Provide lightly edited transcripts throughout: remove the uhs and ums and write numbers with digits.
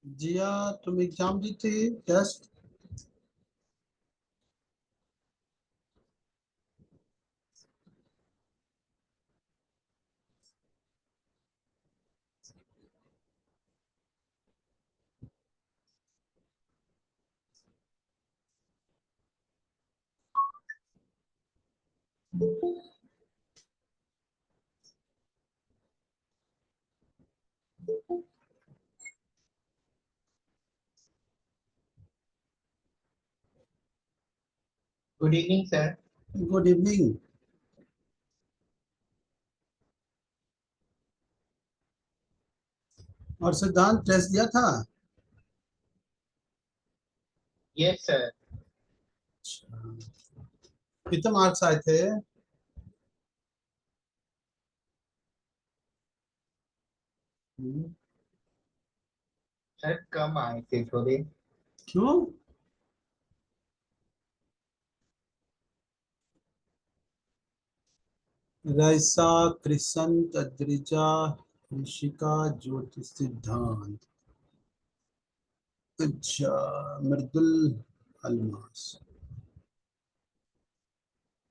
जिया, तुम एग्जाम दी थी, test? Good evening sir. Good evening. और सिद्धांत, टेस्ट दिया था? Yes sir. अच्छा, कितने मार्क्स आए थे? हम्म, सर कम आए थे थोड़े। क्यों? रईसा, कृषंत, अद्रिजा, ऋषिका, ज्योति, सिद्धांत। अच्छा, मृदुल, अलमास।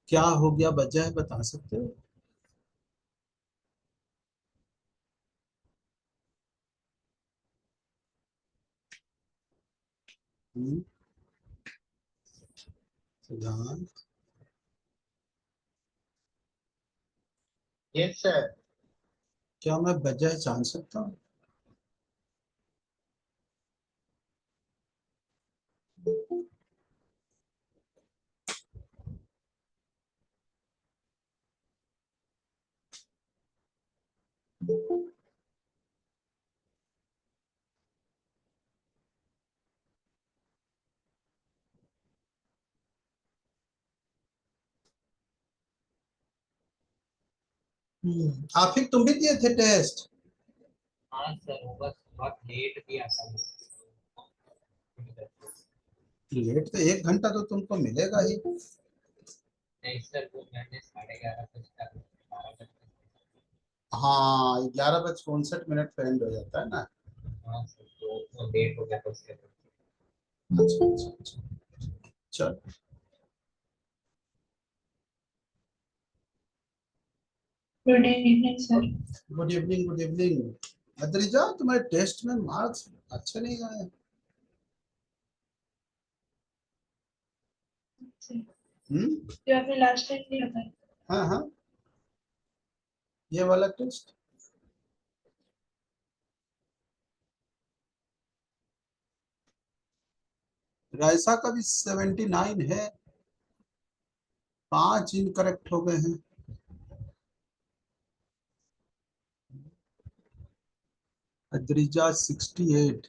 क्या हो गया, वजह बता सकते हो? हम्म, सिद्धांत। Yes sir. क्या मैं वजह जान सकता हूँ? आफिक, तुम भी दिए थे टेस्ट? हाँ सर, वो बस बहुत लेट भी आता है। लेट तो 1 घंटा तो तुमको मिलेगा ही। नहीं सर, वो मैंने 11:30 का 12 बजे। हाँ, 11:59 पे एंड हो जाता है ना। हाँ सर, तो वो लेट हो गया था उसके बाद। अच्छा अच्छा अच्छा, चल। Good evening sir. Good evening, good evening. Adrija, तुम्हारे टेस्ट में मार्क्स अच्छे नहीं आए। हम्म। जो आपने लास्ट टाइम दिया था। हाँ हाँ, ये वाला टेस्ट। रायसा का भी 79 है। 5 इनकरेक्ट हो गए हैं। अद्रिजा 68,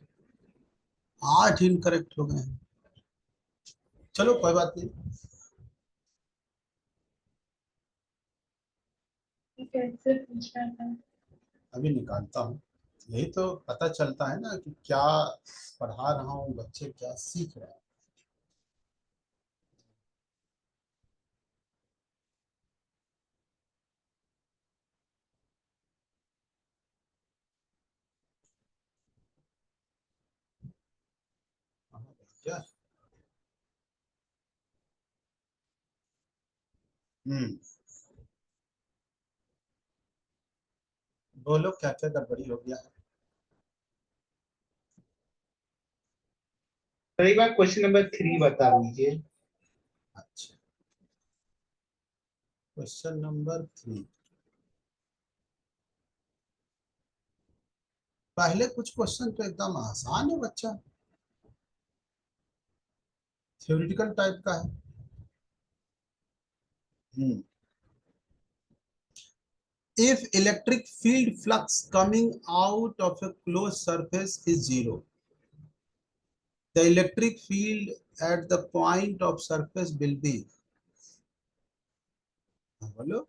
8 इनकरेक्ट हो गए हैं। चलो कोई बात नहीं। कैसे पूछ रहा था। अभी निकालता हूँ। यही तो पता चलता है ना कि क्या पढ़ा रहा हूँ, बच्चे क्या सीख रहे हैं। क्या? हम्म, बोलो क्या क्या गड़बड़ी हो गया है? सर एक बार क्वेश्चन नंबर 3 बता दीजिए। अच्छा, क्वेश्चन नंबर 3। पहले कुछ क्वेश्चन तो एकदम आसान है बच्चा, थ्योरेटिकल टाइप का है। हम्म, if electric field flux coming out of a closed surface is zero, the electric field at the point of surface will be, बोलो।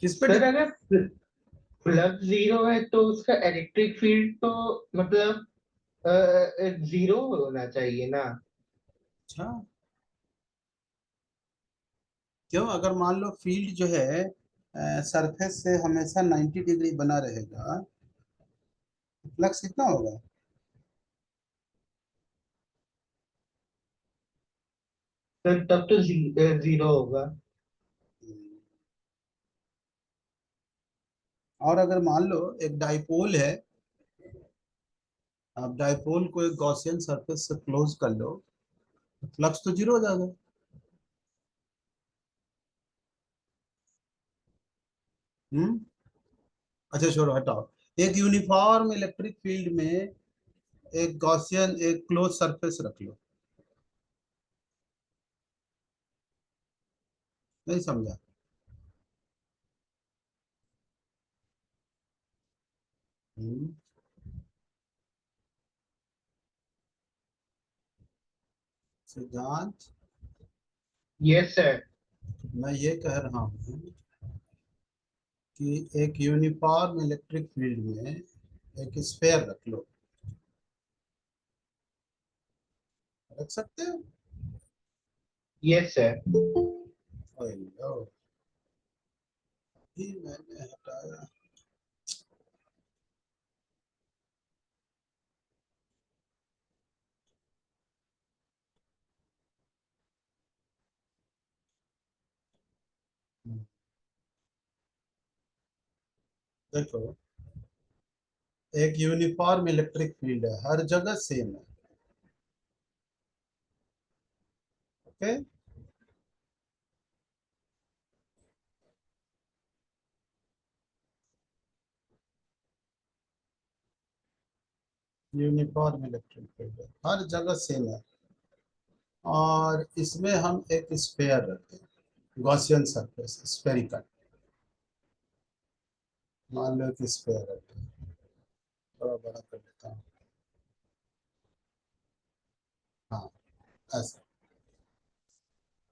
किस पे सर अगर फ्लक्स जीरो है तो उसका इलेक्ट्रिक फील्ड तो मतलब जीरो होना चाहिए ना। अच्छा, क्यों? अगर मान लो फील्ड जो है सरफेस से हमेशा 90 डिग्री बना रहेगा, फ्लक्स कितना होगा? सर तब तो जीरो होगा। और अगर मान लो एक डाइपोल है, आप डाइपोल को एक गॉसियन सरफेस से क्लोज कर लो, फ्लक्स तो जीरो हो जाएगा। हम्म, अच्छा छोड़ो, हटाओ। एक यूनिफॉर्म इलेक्ट्रिक फील्ड में एक गॉसियन एक क्लोज सरफेस रख लो। नहीं समझा? हम्म, सिद्धांत, यस सर। मैं ये कह रहा हूँ कि एक यूनिफॉर्म इलेक्ट्रिक फील्ड में एक स्फेयर रख लो, रख सकते हो? Yes sir. ओए लो, अभी मैंने हटाया। देखो, एक यूनिफॉर्म इलेक्ट्रिक फील्ड है, हर जगह सेम है। ओके, यूनिफॉर्म इलेक्ट्रिक फील्ड है, हर जगह सेम है। और इसमें हम एक स्फेयर रखते हैं, गॉसियन सरफेस, स्फेरिकल। मान लो कि स्फेयर रखते हैं, थोड़ा बड़ा कर लेता हूँ। हाँ, ऐसा।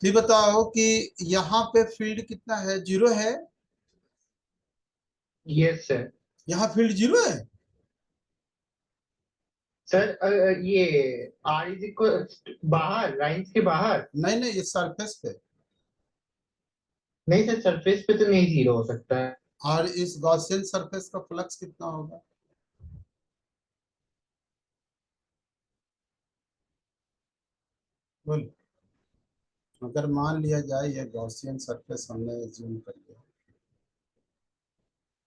तो ये बताओ कि यहाँ पे फील्ड कितना है? जीरो है? Yes sir. यहाँ फील्ड जीरो है? सर ये आर इज इक्वल बाहर लाइंस के बाहर। नहीं नहीं, इस सरफेस पे। नहीं सर सरफेस पे तो नहीं जीरो हो सकता है। और इस गॉसियन सरफेस का फ्लक्स कितना होगा? बोलो। अगर मान लिया जाए ये गॉसियन सरफेस हमने जूम कर लिया,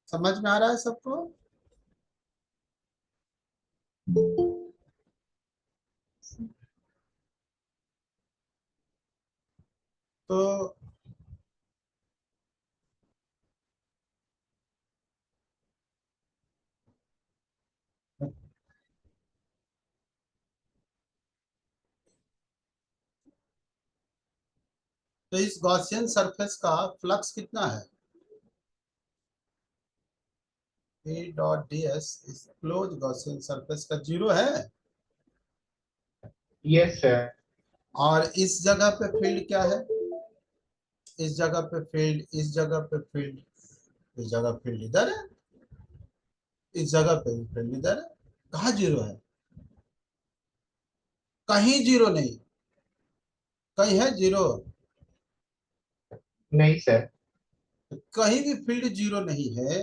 समझ में आ रहा है सबको? तो तो इस गॉसियन सरफेस का फ्लक्स कितना है? E डॉट डी एस इस क्लोज गॉसियन सरफेस का जीरो है। Yes sir. और इस जगह पे फील्ड क्या है? इस जगह पे फील्ड, इस जगह पे फील्ड, इस जगह फील्ड इधर है, इस जगह पे फील्ड इधर है। कहाँ जीरो है? कहीं जीरो नहीं। कहीं है जीरो? नहीं सर। कहीं भी फील्ड जीरो नहीं है।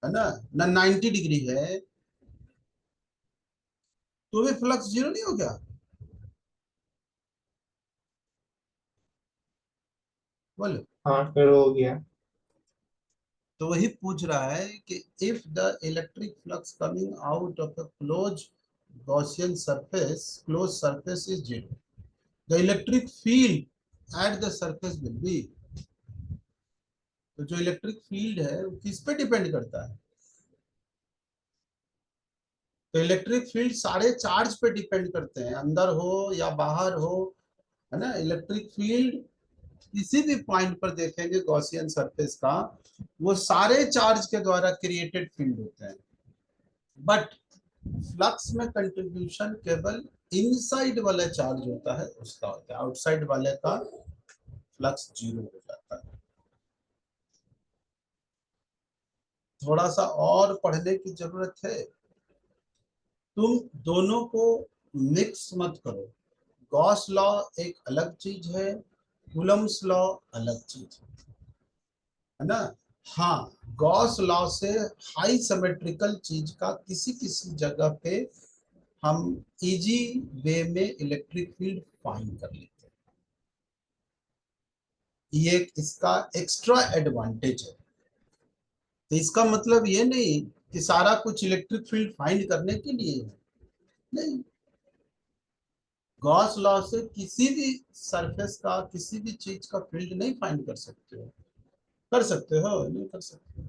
है ना 90 डिग्री है तो भी फ्लक्स जीरो नहीं हो गया? बोलो। हाँ फिर हो गया। तो वही पूछ रहा है कि if the electric flux coming out of a Gaussian surface close surface is zero, the electric field at the surface will be. तो जो इलेक्ट्रिक फील्ड है वो किस पे डिपेंड करता है? तो इलेक्ट्रिक फील्ड सारे चार्ज पे डिपेंड करते हैं, अंदर हो या बाहर हो, है ना। इलेक्ट्रिक फील्ड किसी भी पॉइंट पर देखेंगे गॉसियन सरफेस का, वो सारे चार्ज के द्वारा क्रिएटेड फील्ड होते हैं। बट फ्लक्स में कंट्रीब्यूशन केवल इनसाइड वाला चार्ज होता है उसका होता है, आउटसाइड वाले का फ्लक्स जीरो हो जाता है। थोड़ा सा और पढ़ने की जरूरत है। तुम दोनों को मिक्स मत करो। गॉस लॉ एक अलग चीज है, कूलम्स लॉ अलग चीज है ना। हाँ, गॉस लॉ से हाई सिमेट्रिकल चीज का किसी किसी जगह पे हम इजी वे में इलेक्ट्रिक फील्ड फाइंड कर लेते हैं, ये एक इसका एक्स्ट्रा एडवांटेज है। तो इसका मतलब ये नहीं कि सारा कुछ इलेक्ट्रिक फील्ड फाइंड करने के लिए है, नहीं। गॉस लॉ से किसी भी सरफेस का किसी भी चीज का फील्ड नहीं फाइंड कर सकते हो। कर सकते हो? नहीं कर सकते।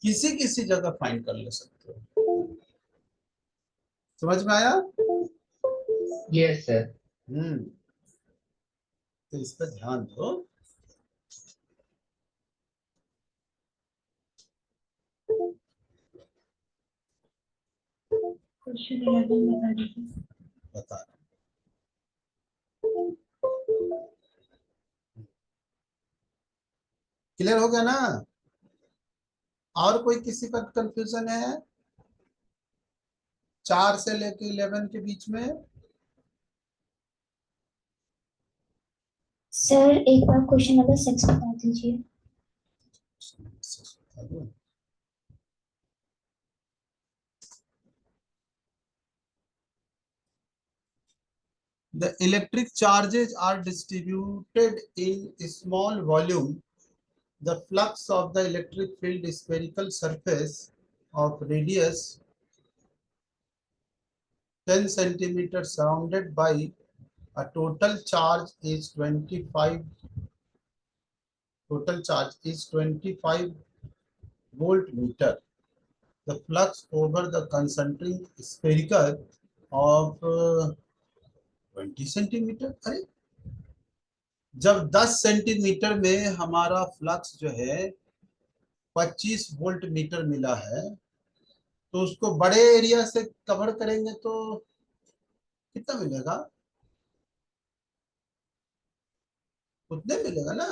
किसी किसी जगह फाइंड कर ले सकते हो। समझ में आया? Yes sir. हम्म। तो इस पर ध्यान दो। क्वेश्चन 11 बता दीजिए। बता रहा क्लियर हो गया ना? और कोई किसी का कंफ्यूजन है? 4 से लेके 11 के बीच में? सर एक बार क्वेश्चन नंबर 6 बता दीजिए। The electric charges are distributed in a small volume. The flux of the electric field spherical surface of radius 10 centimeters surrounded by a total charge is 25. Total charge is 25 voltmeter. The flux over the concentric spherical of 20 centimetre. अरे जब 10 centimetre में हमारा flux जो है 25 volt meter मिला है, तो उसको बड़े एरिया से कवर करेंगे तो कितना मिलेगा? उतने मिलेगा ना।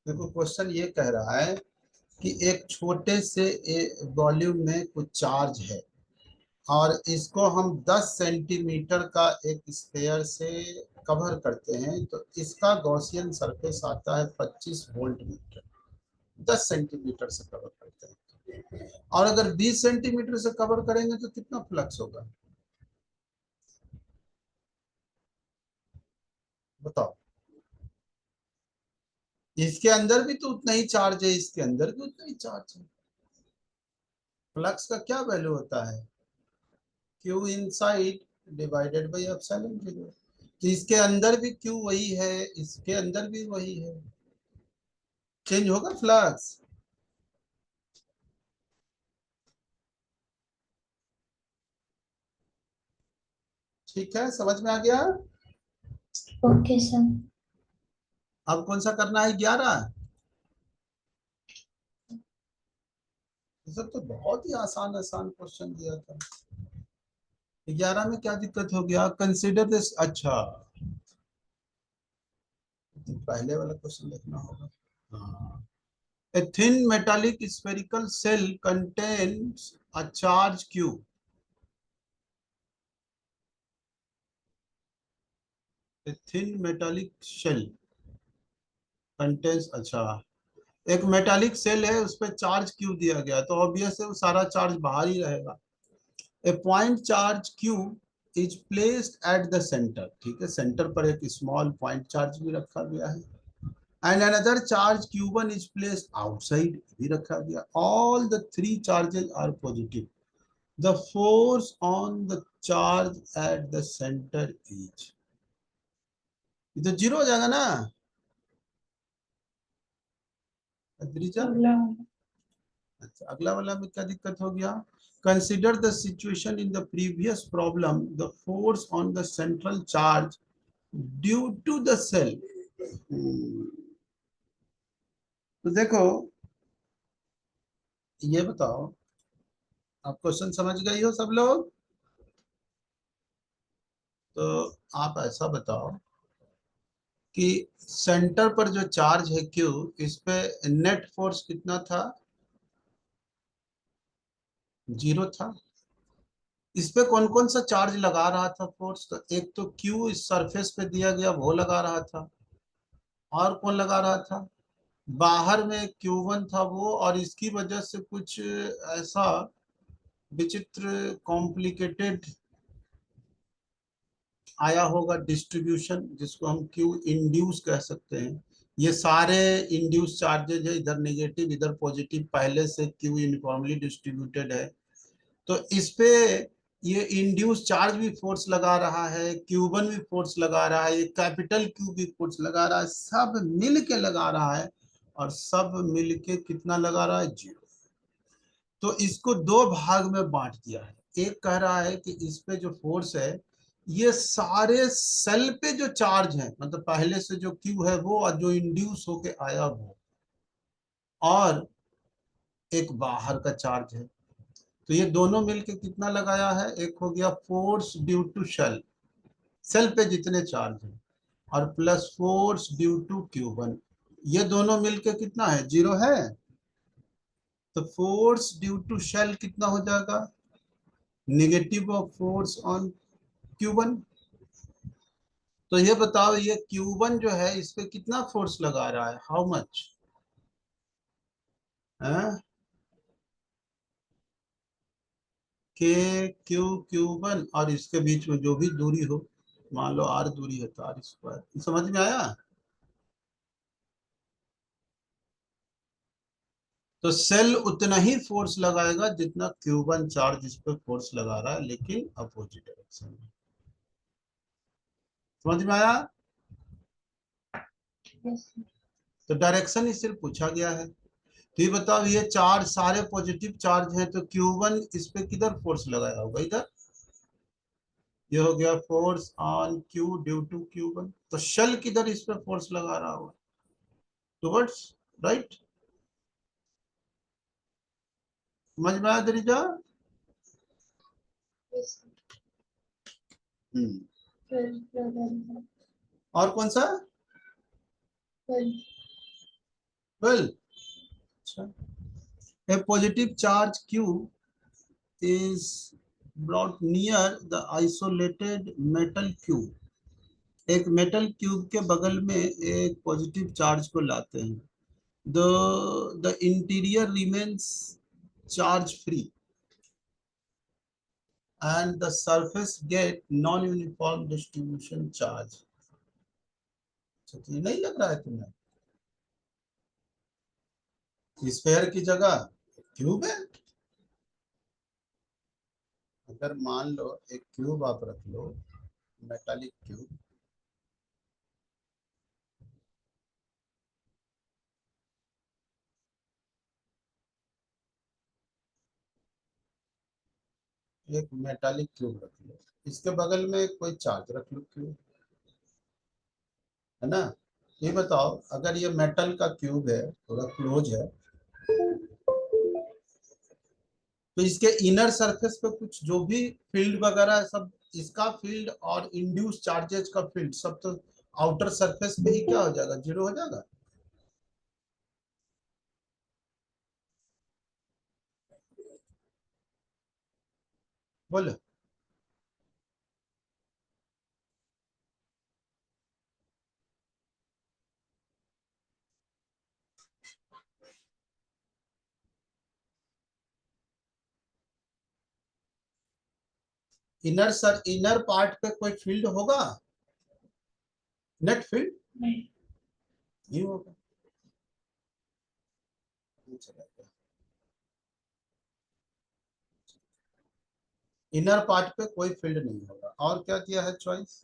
देखो क्वेश्चन ये कह रहा है कि एक छोटे से वॉल्यूम में कुछ चार्ज है और इसको हम 10 सेंटीमीटर का एक स्फीयर से कवर करते हैं, तो इसका गॉसियन सरफेस आता है 25 वोल्ट मीटर। 10 सेंटीमीटर से कवर करते हैं, और अगर 20 सेंटीमीटर से कवर करेंगे तो कितना फ्लक्स होगा बताओ? इसके अंदर भी तो उतना ही चार्ज है, इसके अंदर भी उतना ही चार्ज है। फ्लक्स का क्या वैल्यू होता है? Q inside divided by epsilon zero. तो इसके अंदर भी क्यू वही है, इसके अंदर भी वही है, चेंज होगा फ्लक्स। ठीक है, समझ में आ गया? Okay sir. अब कौन सा करना है? 11? ये सब तो बहुत ही आसान आसान क्वेश्चन दिया था। 11 में क्या दिक्कत हो गया? Consider this. अच्छा, तो पहले वाला क्वेश्चन देखना होगा। हाँ, a thin metallic spherical cell contains a charge q. A thin metallic shell contains, अच्छा, एक मेटालिक सेल है उस पर चार्ज क्यू दिया गया तो ऑब्वियस है वो सारा चार्ज बाहर ही रहेगा। A point charge Q is placed at the centre, ठीक है, सेंटर पर एक स्मॉल पॉइंट चार्ज भी रखा गया है। And another charge Q1 is placed outside, भी रखा गया। All the three charges are positive. The force on the charge at the center is, ये तो जीरो हो जाएगा ना अद्रिजा? अगला वाला। अच्छा, अगला वाला में क्या दिक्कत हो गया? Consider the situation in the previous problem. The force on the central charge due to the cell. तो देखो, ये बताओ, आप क्वेश्चन समझ गए हो सब लोग? तो आप ऐसा बताओ कि सेंटर पर जो चार्ज है Q, इस पे नेट फोर्स कितना था? जीरो था। इस पे कौन कौन सा चार्ज लगा रहा था फोर्स? तो एक तो Q इस सरफेस पे दिया गया वो लगा रहा था, और कौन लगा रहा था? बाहर में Q1 था वो, और इसकी वजह से कुछ ऐसा विचित्र कॉम्प्लिकेटेड आया होगा डिस्ट्रीब्यूशन, जिसको हम Q इंड्यूस कह सकते हैं। ये सारे इंड्यूस चार्जेज है, इधर नेगेटिव इधर पॉजिटिव, पहले से Q यूनिफॉर्मली डिस्ट्रीब्यूटेड है। तो इस पे ये इंड्यूस चार्ज भी फोर्स लगा रहा है, Q1 भी फोर्स लगा रहा है, ये कैपिटल Q भी फोर्स लगा रहा है, सब मिल के लगा रहा है। और सब मिल के कितना लगा रहा है? जीरो। तो इसको दो भाग में बांट दिया है। एक कह रहा है कि इस पे जो फोर्स है ये सारे सेल पे जो चार्ज है, मतलब पहले से जो क्यू है वो, और जो इंड्यूस होके आया वो, और एक बाहर का चार्ज है। तो ये दोनों मिलके कितना लगाया है? एक हो गया force due to shell, shell पे जितने चार्ज है, और plus force due to Q1, ये दोनों मिलके कितना है? जीरो है। तो फोर्स ड्यू टू शेल कितना हो जाएगा? Negative of force on Q1। तो ये बताओ, ये Q1 जो है इस पे कितना फोर्स लगा रहा है? हाउ मच है? के क्यू Q1, और इसके बीच में जो भी दूरी हो, मान लो R दूरी है तो R स्क्वायर। समझ में आया? तो सेल उतना ही फोर्स लगाएगा जितना Q1 चार्ज इस पे फोर्स लगा रहा है, लेकिन अपोजिट डायरेक्शन में। समझ में आया? Yes sir. तो डायरेक्शन ही सिर्फ पूछा गया है। तो ये बताओ, ये चार्ज सारे पॉजिटिव चार्ज हैं, तो Q1 इस पे किधर फोर्स लगाया होगा? इधर। ये हो गया force on Q due to Q1। तो शेल किधर इस पे फोर्स लगा रहा होगा? Towards right. समझ में आया दरीजा? Yes sir. हम्म। फिर और कौन सा? फिर वेल, अच्छा, a positive charge Q is brought near the isolated metal cube। एक मेटल क्यूब के बगल में एक पॉजिटिव चार्ज को लाते हैं। The interior remains charge free and the surface gate non uniform distribution charge. तो ये नहीं लग रहा है तुम्हें? स्फेयर की जगह क्यूब है। अगर मान लो एक क्यूब आप रख लो, मेटालिक क्यूब, एक मेटालिक क्यूब रख लो, इसके बगल में कोई चार्ज रख लो क्यूब, है ना? ये बताओ, अगर ये मेटल का क्यूब है, थोड़ा क्लोज है, तो इसके इनर सरफेस पे कुछ जो भी फील्ड वगैरह है सब, इसका फील्ड और इंड्यूस चार्जेस का फील्ड सब तो आउटर सरफेस पे ही क्या हो जाएगा? जीरो हो जाएगा। बोलो। इनर पार्ट पे कोई फील्ड होगा, नेट फील्ड नहीं, नहीं होगा। इनर पार्ट पे कोई फील्ड नहीं होगा। और क्या किया है चॉइस?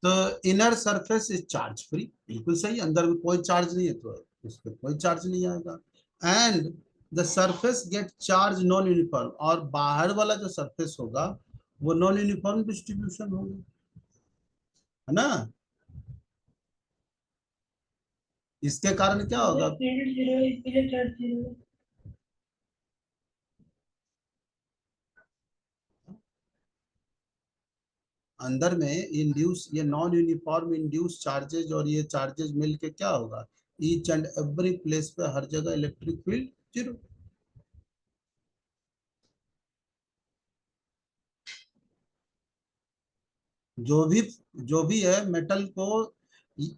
तो inner surface is charge free, बिल्कुल सही, अंदर में कोई चार्ज नहीं है तो उस पर कोई चार्ज नहीं आएगा। And the surface gate charge non uniform, और बाहर वाला जो सरफेस होगा वो नॉन यूनिफॉर्म डिस्ट्रीब्यूशन होगा, है ना। इसके कारण क्या होगा? फील्ड जीरो है, इसलिए चार्ज जीरो है। अंदर में इंड्यूस, ये नॉन यूनिफॉर्म इंड्यूस चार्जेज और ये चार्जेज मिलके क्या होगा? ईच एंड एवरी प्लेस पे हर जगह इलेक्ट्रिक फील्ड जीरो। जो भी जो भी है मेटल को,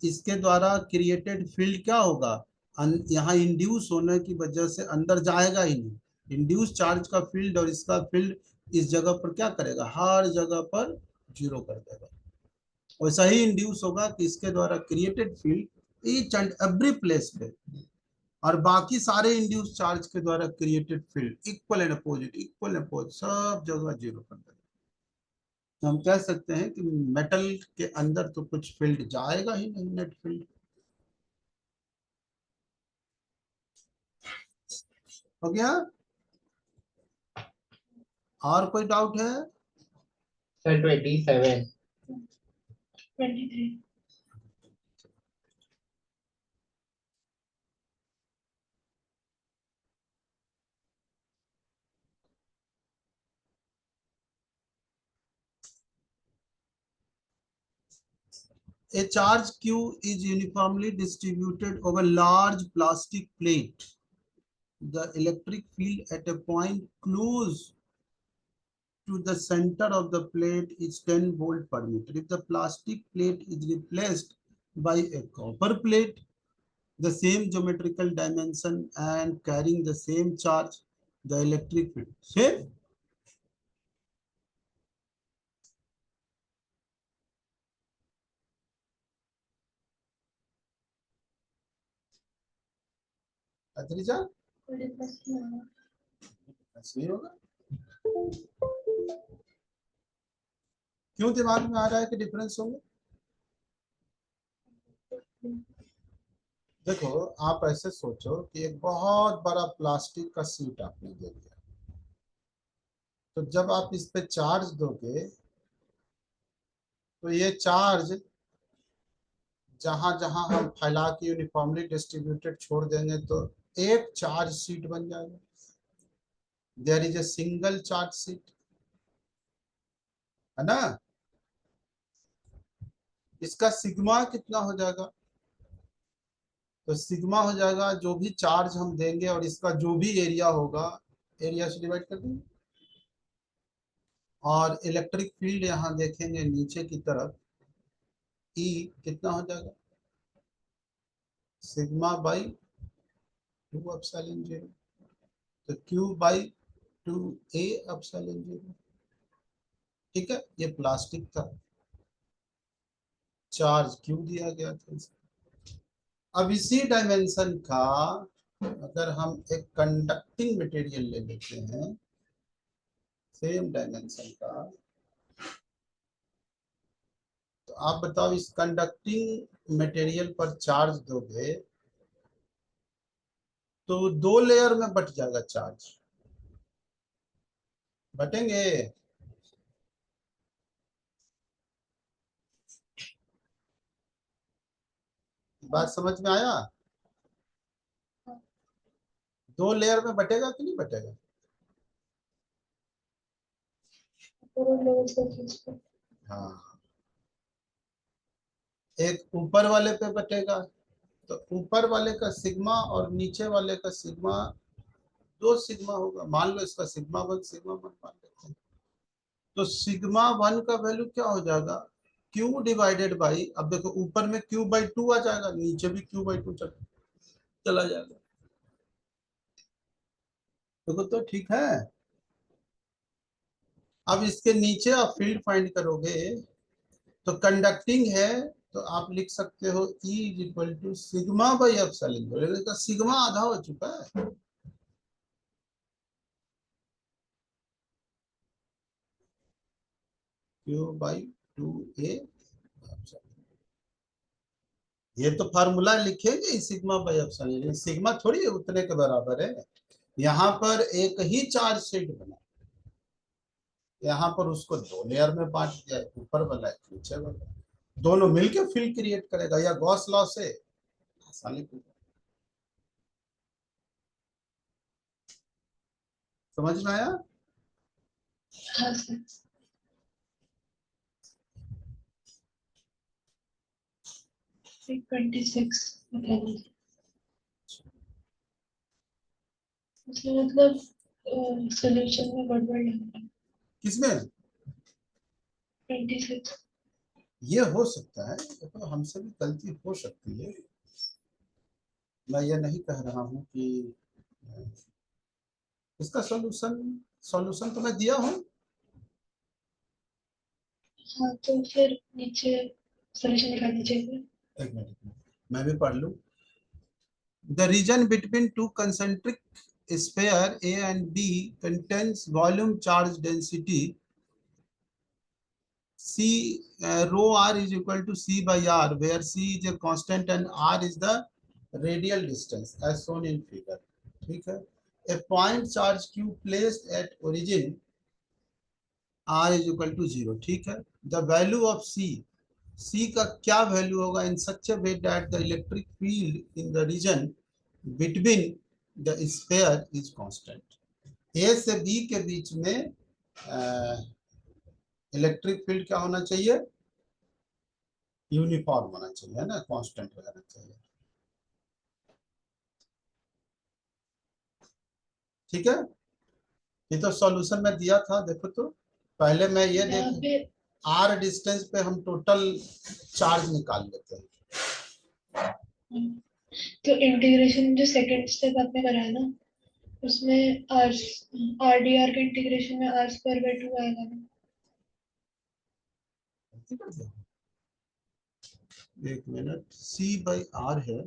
इसके द्वारा क्रिएटेड फील्ड क्या होगा? यहाँ इंड्यूस होने की वजह से अंदर जाएगा ही नहीं। इंड्यूस चार्ज का फील्ड और इसका फील्ड इस जगह पर क्या करेगा? हर जगह पर जीरो कर देगा। वैसा ही इंड्यूस होगा कि इसके द्वारा created field each and every place पे, और बाकी सारे इंड्यूस चार्ज के द्वारा created field equal and opposite सब जगह जीरो कर देगा। तो हम कह सकते हैं कि मेटल के अंदर तो कुछ फील्ड जाएगा ही नहीं, नेट फील्ड। हो गया? और कोई डाउट है? Sir 27। 23। A charge Q is uniformly distributed over large plastic plate. The electric field at a point close to the center of the plate is 10 volt per meter. If the plastic plate is replaced by a copper plate, the same geometrical dimension and carrying the same charge, the electric field same. Adrija कोई difference नहीं होगा। सही होगा। क्यों दिमाग में आ रहा है कि डिफरेंस होगा? देखो, आप ऐसे सोचो कि एक बहुत बड़ा प्लास्टिक का शीट आपने दे दिया, तो जब आप इस पे चार्ज दोगे तो ये चार्ज जहां जहां हम फैला के यूनिफॉर्मली डिस्ट्रीब्यूटेड छोड़ देंगे तो एक चार्ज शीट बन जाएगा। There is a single charge sheet, है ना। इसका सिग्मा कितना हो जाएगा? तो सिग्मा हो जाएगा जो भी चार्ज हम देंगे और इसका जो भी एरिया होगा, एरिया से डिवाइड कर देंगे। और इलेक्ट्रिक फील्ड यहाँ देखेंगे नीचे की तरफ, ई कितना हो जाएगा? सिग्मा बाई 2 एप्सिलॉन 0, तो क्यू बाई 2a एप्सिलॉन 0। ठीक है, ये प्लास्टिक था, चार्ज क्यू दिया गया था इसको। अब इसी डायमेंशन का अगर हम एक कंडक्टिंग मटेरियल ले लेते हैं, सेम डायमेंशन का, तो आप बताओ इस कंडक्टिंग मटेरियल पर चार्ज दोगे तो 2 लेयर में बट जाएगा चार्ज, बटेंगे। बात समझ में आया? 2 लेयर में बटेगा कि नहीं बटेगा? पूरे लेवल से खींचकर। हाँ, एक ऊपर वाले पे बटेगा, तो ऊपर वाले का सिग्मा और नीचे वाले का सिग्मा, 2 सिग्मा होगा। मान लो इसका सिग्मा 1 सिग्मा 1 मान लेते हैं, तो सिग्मा 1 का वैल्यू क्या हो जाएगा? क्यू डिवाइडेड बाई, अब देखो ऊपर में क्यू बाई 2 आ जाएगा, नीचे भी क्यू बाई 2 चला जाएगा। देखो तो ठीक है। अब इसके नीचे आप फील्ड फाइंड करोगे तो कंडक्टिंग है, तो आप लिख सकते हो E is equal to sigma by epsilon. इसका सिग्मा आधा हो चुका है। Q by 2A। ये तो फार्मूला लिखेंगे सिग्मा बाई एप्सिलॉन, सिग्मा थोड़ी उतने के बराबर है। यहाँ पर एक ही चार्ज शीट बना, यहाँ पर उसको दो लेयर में बांट दिया, ऊपर वाला एक नीचे वाला, दोनों मिलके फील्ड क्रिएट करेगा, या गॉस लॉ से आसानी से समझ में आया। हाँ सर। 26 बता दीजिए। मतलब सोल्यूशन में गड़बड़ लग रहा है। किसमें 26। ये हो सकता है, देखो हमसे भी गलती हो सकती है। मैं ये नहीं कह रहा हूँ कि इसका सॉल्यूशन सॉल्यूशन तो मैं दिया हूँ। हाँ तो फिर नीचे सोल्यूशन दिखा दीजिए। एक मिनट मैं भी पढ़ लूँ। The region between two concentric sphere A and B contains volume charge density C, rho r is equal to C by R, where C is a constant and R is the radial distance as shown in figure. ठीक है। A point charge Q placed at origin R is equal to 0। ठीक है। The value of C का क्या value होगा in such a way that the electric field in the region between the sphere is constant। A से B के बीच में electric field क्या होना चाहिए, यूनिफॉर्म होना चाहिए, है ना, कांस्टेंट रहना चाहिए। ठीक है। ये तो सॉल्यूशन में दिया था, देखो तो पहले मैं ये यहाँ देख पे आर डिस्टेंस पे हम टोटल चार्ज निकाल लेते हैं। तो इंटीग्रेशन जो सेकंड स्टेप आपने करा है ना, उसमें आर आर डी आर के इंटीग्रेशन में आर स्क्वायर बाई 2 आएगा ना। एक मिनट, सी बाई आर है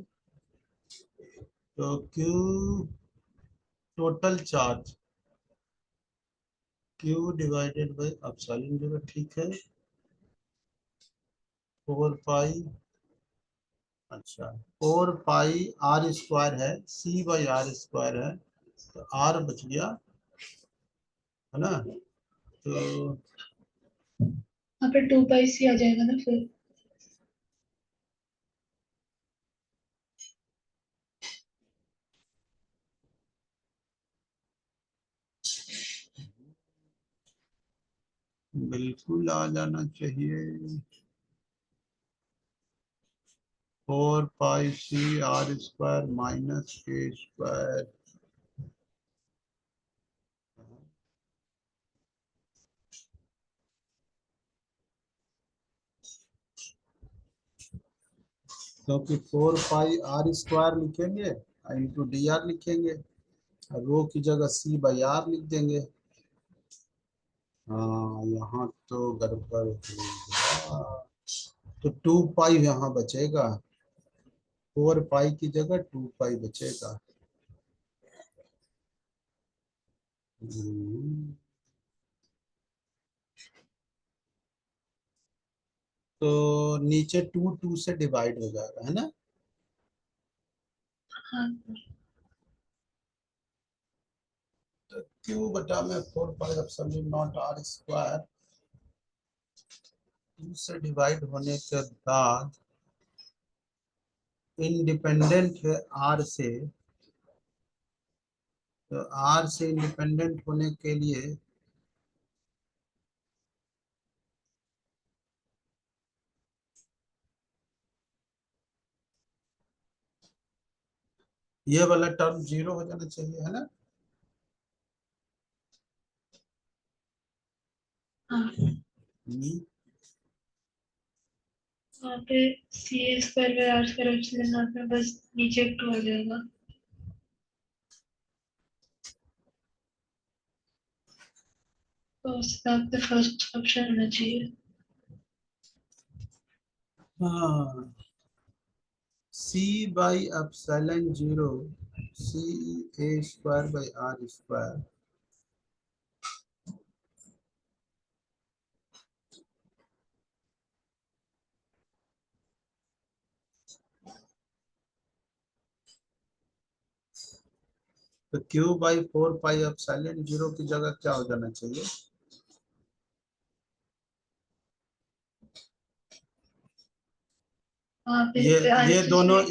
तो Q total charge Q divided by epsilon जो ठीक है 4 पाई, अच्छा 4 पाई आर स्क्वायर है, सी बाई आर स्क्वायर है, तो आर बच गया, है ना। तो यहाँ पे 2 पाई सी आ जाएगा ना फिर। बिल्कुल आ जाना चाहिए। 4 पाई सी आर स्क्वायर माइनस के स्क्वायर, क्योंकि 4 पाई आर स्क्वायर लिखेंगे इंटू डी आर लिखेंगे, रो की जगह सी बाई आर लिख देंगे। हाँ यहाँ तो गड़बड़ हो गया, तो 2 पाई यहाँ बचेगा, 4 पाई की जगह 2 पाई बचेगा। हम्म, तो नीचे 2 2 से डिवाइड हो जाएगा, है ना। हाँ तो क्यू बटा में 4 pi epsilon naught R square, 2 से डिवाइड होने के बाद इंडिपेंडेंट है आर से, तो आर से इंडिपेंडेंट होने के लिए ये वाला टर्म 0 हो जाना चाहिए, है ना। हाँ। हम्म, वहाँ पे C a square by r square epsilon naught में बस नीचे एक 2 आ जाएगा। तो उस हिसाब से फर्स्ट ऑप्शन होना चाहिए। हाँ, C by epsilon 0 C A square by R square तो Q by 4 pi epsilon 0 की जगह क्या हो जाना चाहिए? वहाँ पे ये RHS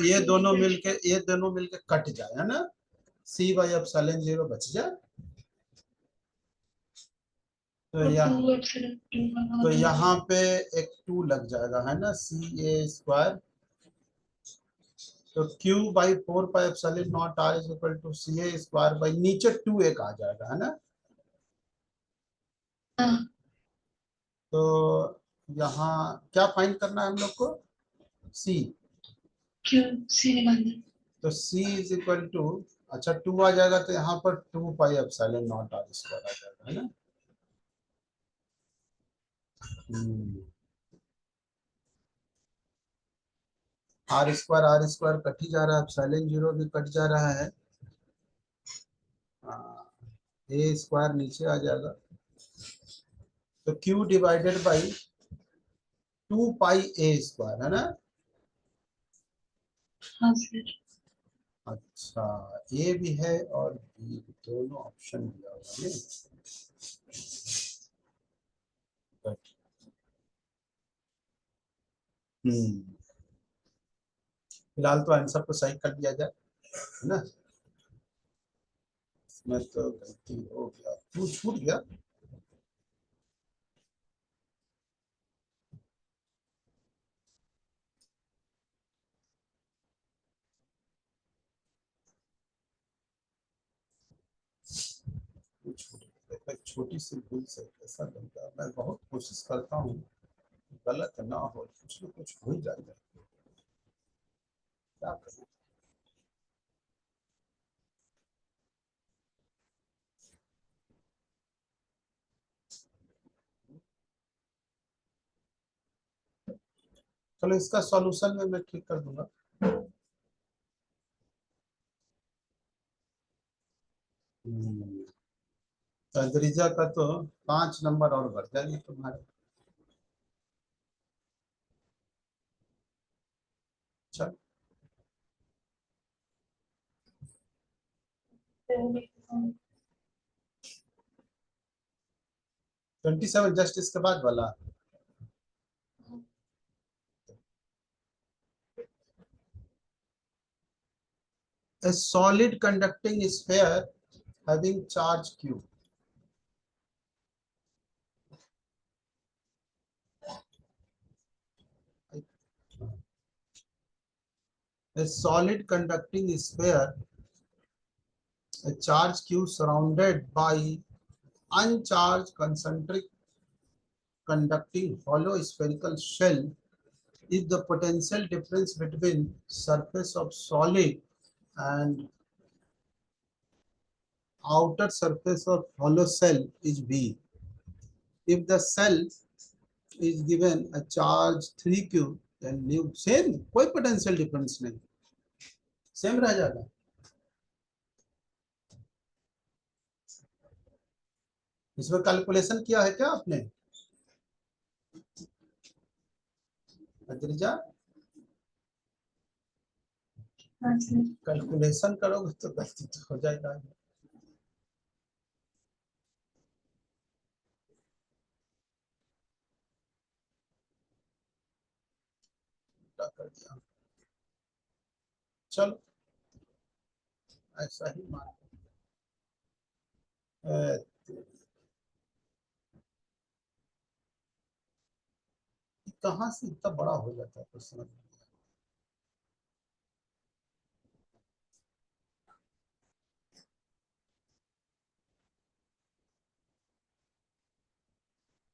ये दोनों मिलके कट जाए, है ना? C by epsilon 0 बच जाए। तो तो यहाँ 2 एप्सिलॉन 2 का तो होता है। यहाँ पे एक 2 लग जाएगा, है ना? CA स्क्वायर तो Q by 4 pi epsilon naught R is equal to CA square by नीचे 2 एक आ जाएगा, है ना? हाँ, तो यहाँ क्या फाइंड करना है हम लोग को? C। क्यू सी निकालना है। तो C इज इक्वल टू, अच्छा 2 आ जाएगा तो यहाँ पर 2 pi epsilon naught R square आ जाएगा, है ना? आर स्क्वायर कट ही जा रहा है, एप्सिलॉन 0 भी कट जा रहा है। ए स्क्वायर नीचे आ जाएगा तो Q divided by 2 pi A square, है ना? हाँ सर। अच्छा, ए भी है और बी, दोनों ऑप्शन दिया हुआ है। But, फिलहाल तो आंसर को सही कर दिया जाए, है ना? इसमें तो गलती हो गया, क्यों छूट गया? क्यों छूट गया? एक छोटी सी भूल से कैसा बनता है? मैं बहुत कोशिश करता हूँ गलत ना हो, कुछ न कुछ हो ही जाता है, क्या करूं? चलो इसका सॉल्यूशन में मैं ठीक कर दूंगा। तदरीजा का तो 5 नंबर और बढ़ जाएंगे तुम्हारे। चल 27 जस्ट इसके बाद वाला। A solid conducting sphere having charge q. A solid conducting sphere, a charge q surrounded by uncharged concentric conducting hollow spherical shell is the potential difference between surface of solid and outer surface of hollow cell is V. If the cell is given a charge 3q, then new same, कोई potential difference नहीं, same रह जाएगा। इसमें calculation किया है क्या आपने अद्रिजा? हाँ सर। कैलकुलेशन करोगे तो गलती तो हो जाएगा। क्या कर दिया, चलो ऐसा ही मान। कहाँ से इतना बड़ा हो जाता है कुछ समझ नहीं आता।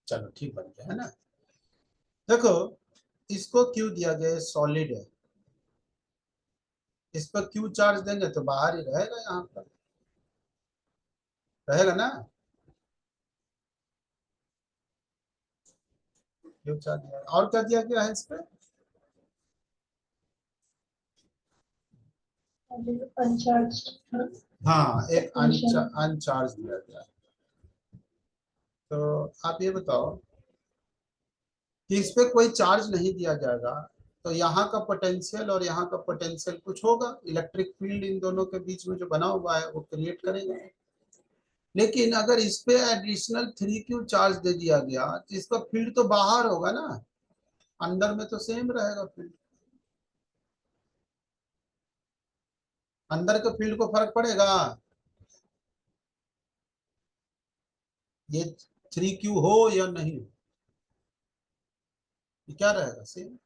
चलो ठीक बन गया, है ना? देखो इसको क्यों दिया गया है, सॉलिड है, इस पर क्यू चार्ज देंगे तो बाहर ही रहेगा, यहाँ पर रहेगा ना? क्यों चार्ज दिया, और क्या दिया गया है इस पे? अनचार्ज हाँ, एक Potential. अनचार्ज दिया गया है। तो आप ये बताओ कि इस पे कोई चार्ज नहीं दिया जाएगा, तो यहाँ का पोटेंशियल और यहाँ का पोटेंशियल कुछ होगा, इलेक्ट्रिक फील्ड इन दोनों के बीच में जो बना हुआ है वो क्रिएट करेगा। लेकिन अगर इस पे एडिशनल 3Q चार्ज दे दिया गया तो इसका फील्ड तो बाहर होगा ना, अंदर में तो सेम रहेगा फील्ड, अंदर के फील्ड को फर्क पड़ेगा। ये 3Q हो या नहीं हो, ये क्या रहेगा, सेम।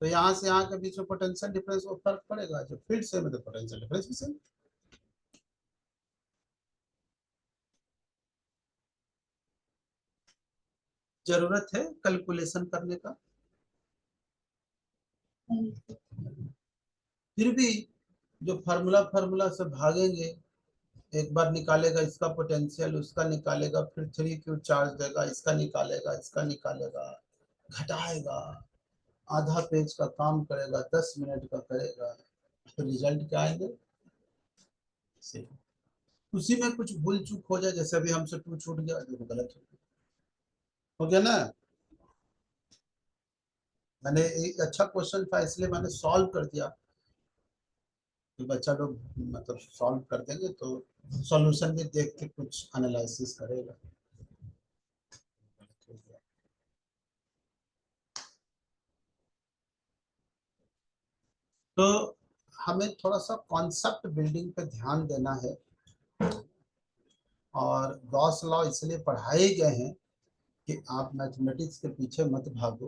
तो यहाँ से यहाँ के बीच में पोटेंशियल डिफरेंस को फर्क पड़ेगा, जो फील्ड सेम है तो पोटेंशियल डिफरेंस भी सेम। जरूरत है कैलकुलेशन करने का, फिर भी जो फार्मूला फार्मूला से भागेंगे, एक बार निकालेगा इसका पोटेंशियल, उसका निकालेगा, फिर 3Q चार्ज देगा, इसका निकालेगा, इसका निकालेगा, घटाएगा, आधा पेज का काम करेगा, 10 मिनट का करेगा, तो रिजल्ट क्या आएंगे? उसी में कुछ भूल चूक हो जाए, जैसे अभी हमसे 2 छूट गया, देखो गलत हो गया ना। मैंने एक अच्छा क्वेश्चन था इसलिए मैंने सॉल्व कर दिया कि बच्चा लोग मतलब सॉल्व कर देंगे तो सॉल्यूशन भी देख के कुछ एनालिसिस करेगा। तो हमें थोड़ा सा कॉन्सेप्ट बिल्डिंग पे ध्यान देना है, और गॉस लॉ इसलिए पढ़ाए गए हैं कि आप मैथमेटिक्स के पीछे मत भागो।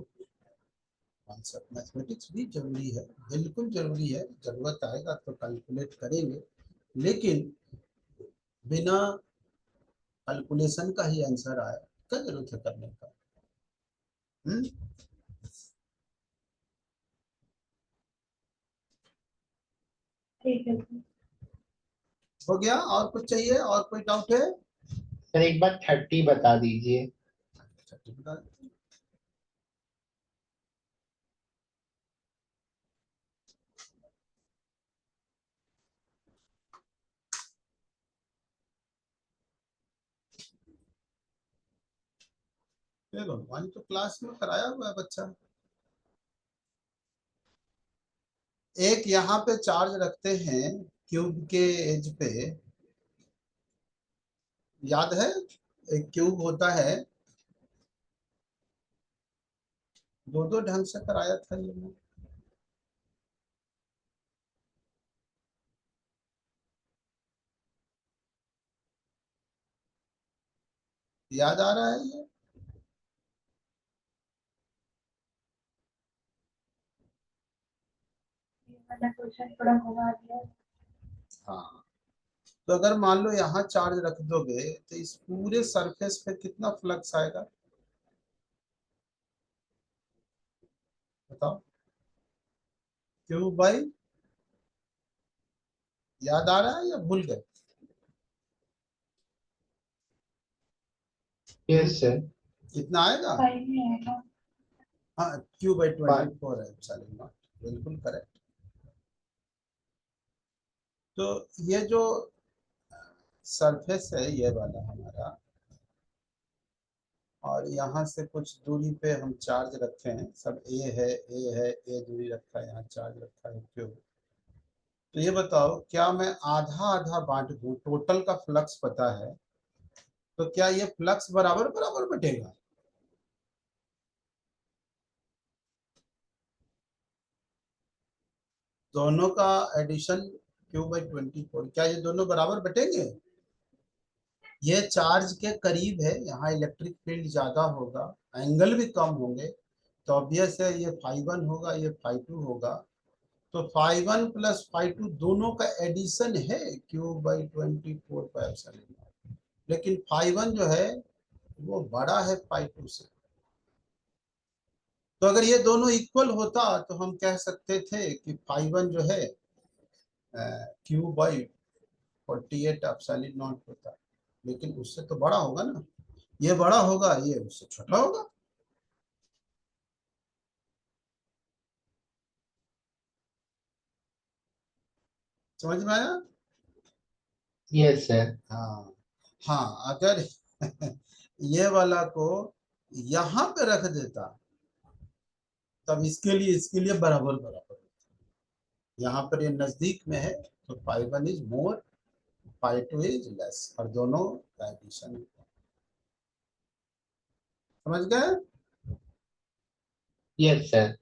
कॉन्सेप्ट मैथमेटिक्स भी जरूरी है, बिल्कुल जरूरी है, जरूरत आएगा तो कैलकुलेट करेंगे, लेकिन बिना कैलकुलेशन का ही आंसर आए, क्या जरूरत है करने का? ठीक है। हो गया? और कुछ चाहिए, और कोई डाउट है? सर एक बार 30 बता दीजिए। बता देते हैं। ये भगवान तो क्लास में कराया हुआ है बच्चा। एक यहाँ पे चार्ज रखते हैं क्यूब के एज पे, याद है? एक क्यूब होता है, दो दो ढंग से कराया था ये लोग। याद आ रहा है ये? वाला क्वेश्चन थोड़ा घुमा दिया। हाँ, तो अगर मान लो यहाँ चार्ज रख दोगे तो इस पूरे सरफेस पे कितना फ्लक्स आएगा, बताओ? क्यूब बाई, याद आ रहा है या भूल गए? Yes sir. कितना आएगा? 5 में आएगा। हाँ, क्यू बाई 24 है, चलेगा, बिल्कुल करेक्ट। तो ये जो सरफेस है ये वाला हमारा, और यहाँ से कुछ दूरी पे हम चार्ज रखे हैं, सब ए है, ए है, ए दूरी रखा है, यहाँ चार्ज रखा है क्यू। तो ये बताओ, क्या मैं आधा आधा बांट दूं, टोटल का फ्लक्स पता है, तो क्या ये फ्लक्स बराबर बराबर बटेगा? दोनों का एडिशन क्यू बाई 24, क्या ये दोनों बराबर बटेंगे? ये चार्ज के करीब है, यहाँ इलेक्ट्रिक फील्ड ज्यादा होगा, एंगल भी कम होंगे, तो ऑब्वियस है ये φ1 होगा, ये φ2 होगा। तो φ1 प्लस φ2 दोनों का एडिशन है क्यूब बाई 24 पाई एप्सिलॉन, लेकिन φ1 जो है वो बड़ा है φ2 से। तो अगर ये दोनों इक्वल होता तो हम कह सकते थे कि φ1 जो है क्यूब बाई 48 एप्सिलॉन नॉट होता, लेकिन उससे तो बड़ा होगा ना, ये बड़ा होगा, ये उससे छोटा होगा। समझ में आया? Yes sir. हाँ हाँ, अगर ये वाला को यहाँ पे रख देता तब इसके लिए बराबर बराबर। यहाँ पर ये नजदीक में है तो pi one is more, pi two is less, और दोनों एडिशन। समझ गए? Yes sir.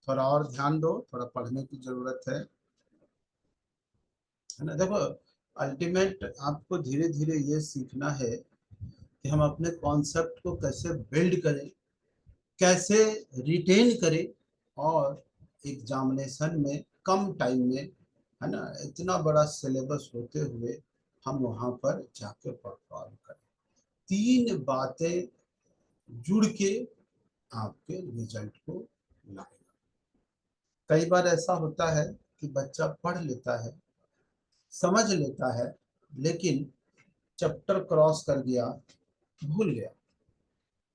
थोड़ा और ध्यान दो, थोड़ा पढ़ने की जरूरत है ना? देखो, अल्टीमेट आपको धीरे धीरे ये सीखना है कि हम अपने कॉन्सेप्ट को कैसे बिल्ड करें, कैसे रिटेन करें, और एग्जामिनेशन में कम टाइम में, है ना, इतना बड़ा सिलेबस होते हुए हम वहाँ पर जाके परफॉर्म करें। 3 बातें जुड़ के आपके रिजल्ट को लाएगा। कई बार ऐसा होता है कि बच्चा पढ़ लेता है, समझ लेता है, लेकिन चैप्टर क्रॉस कर गया, भूल गया,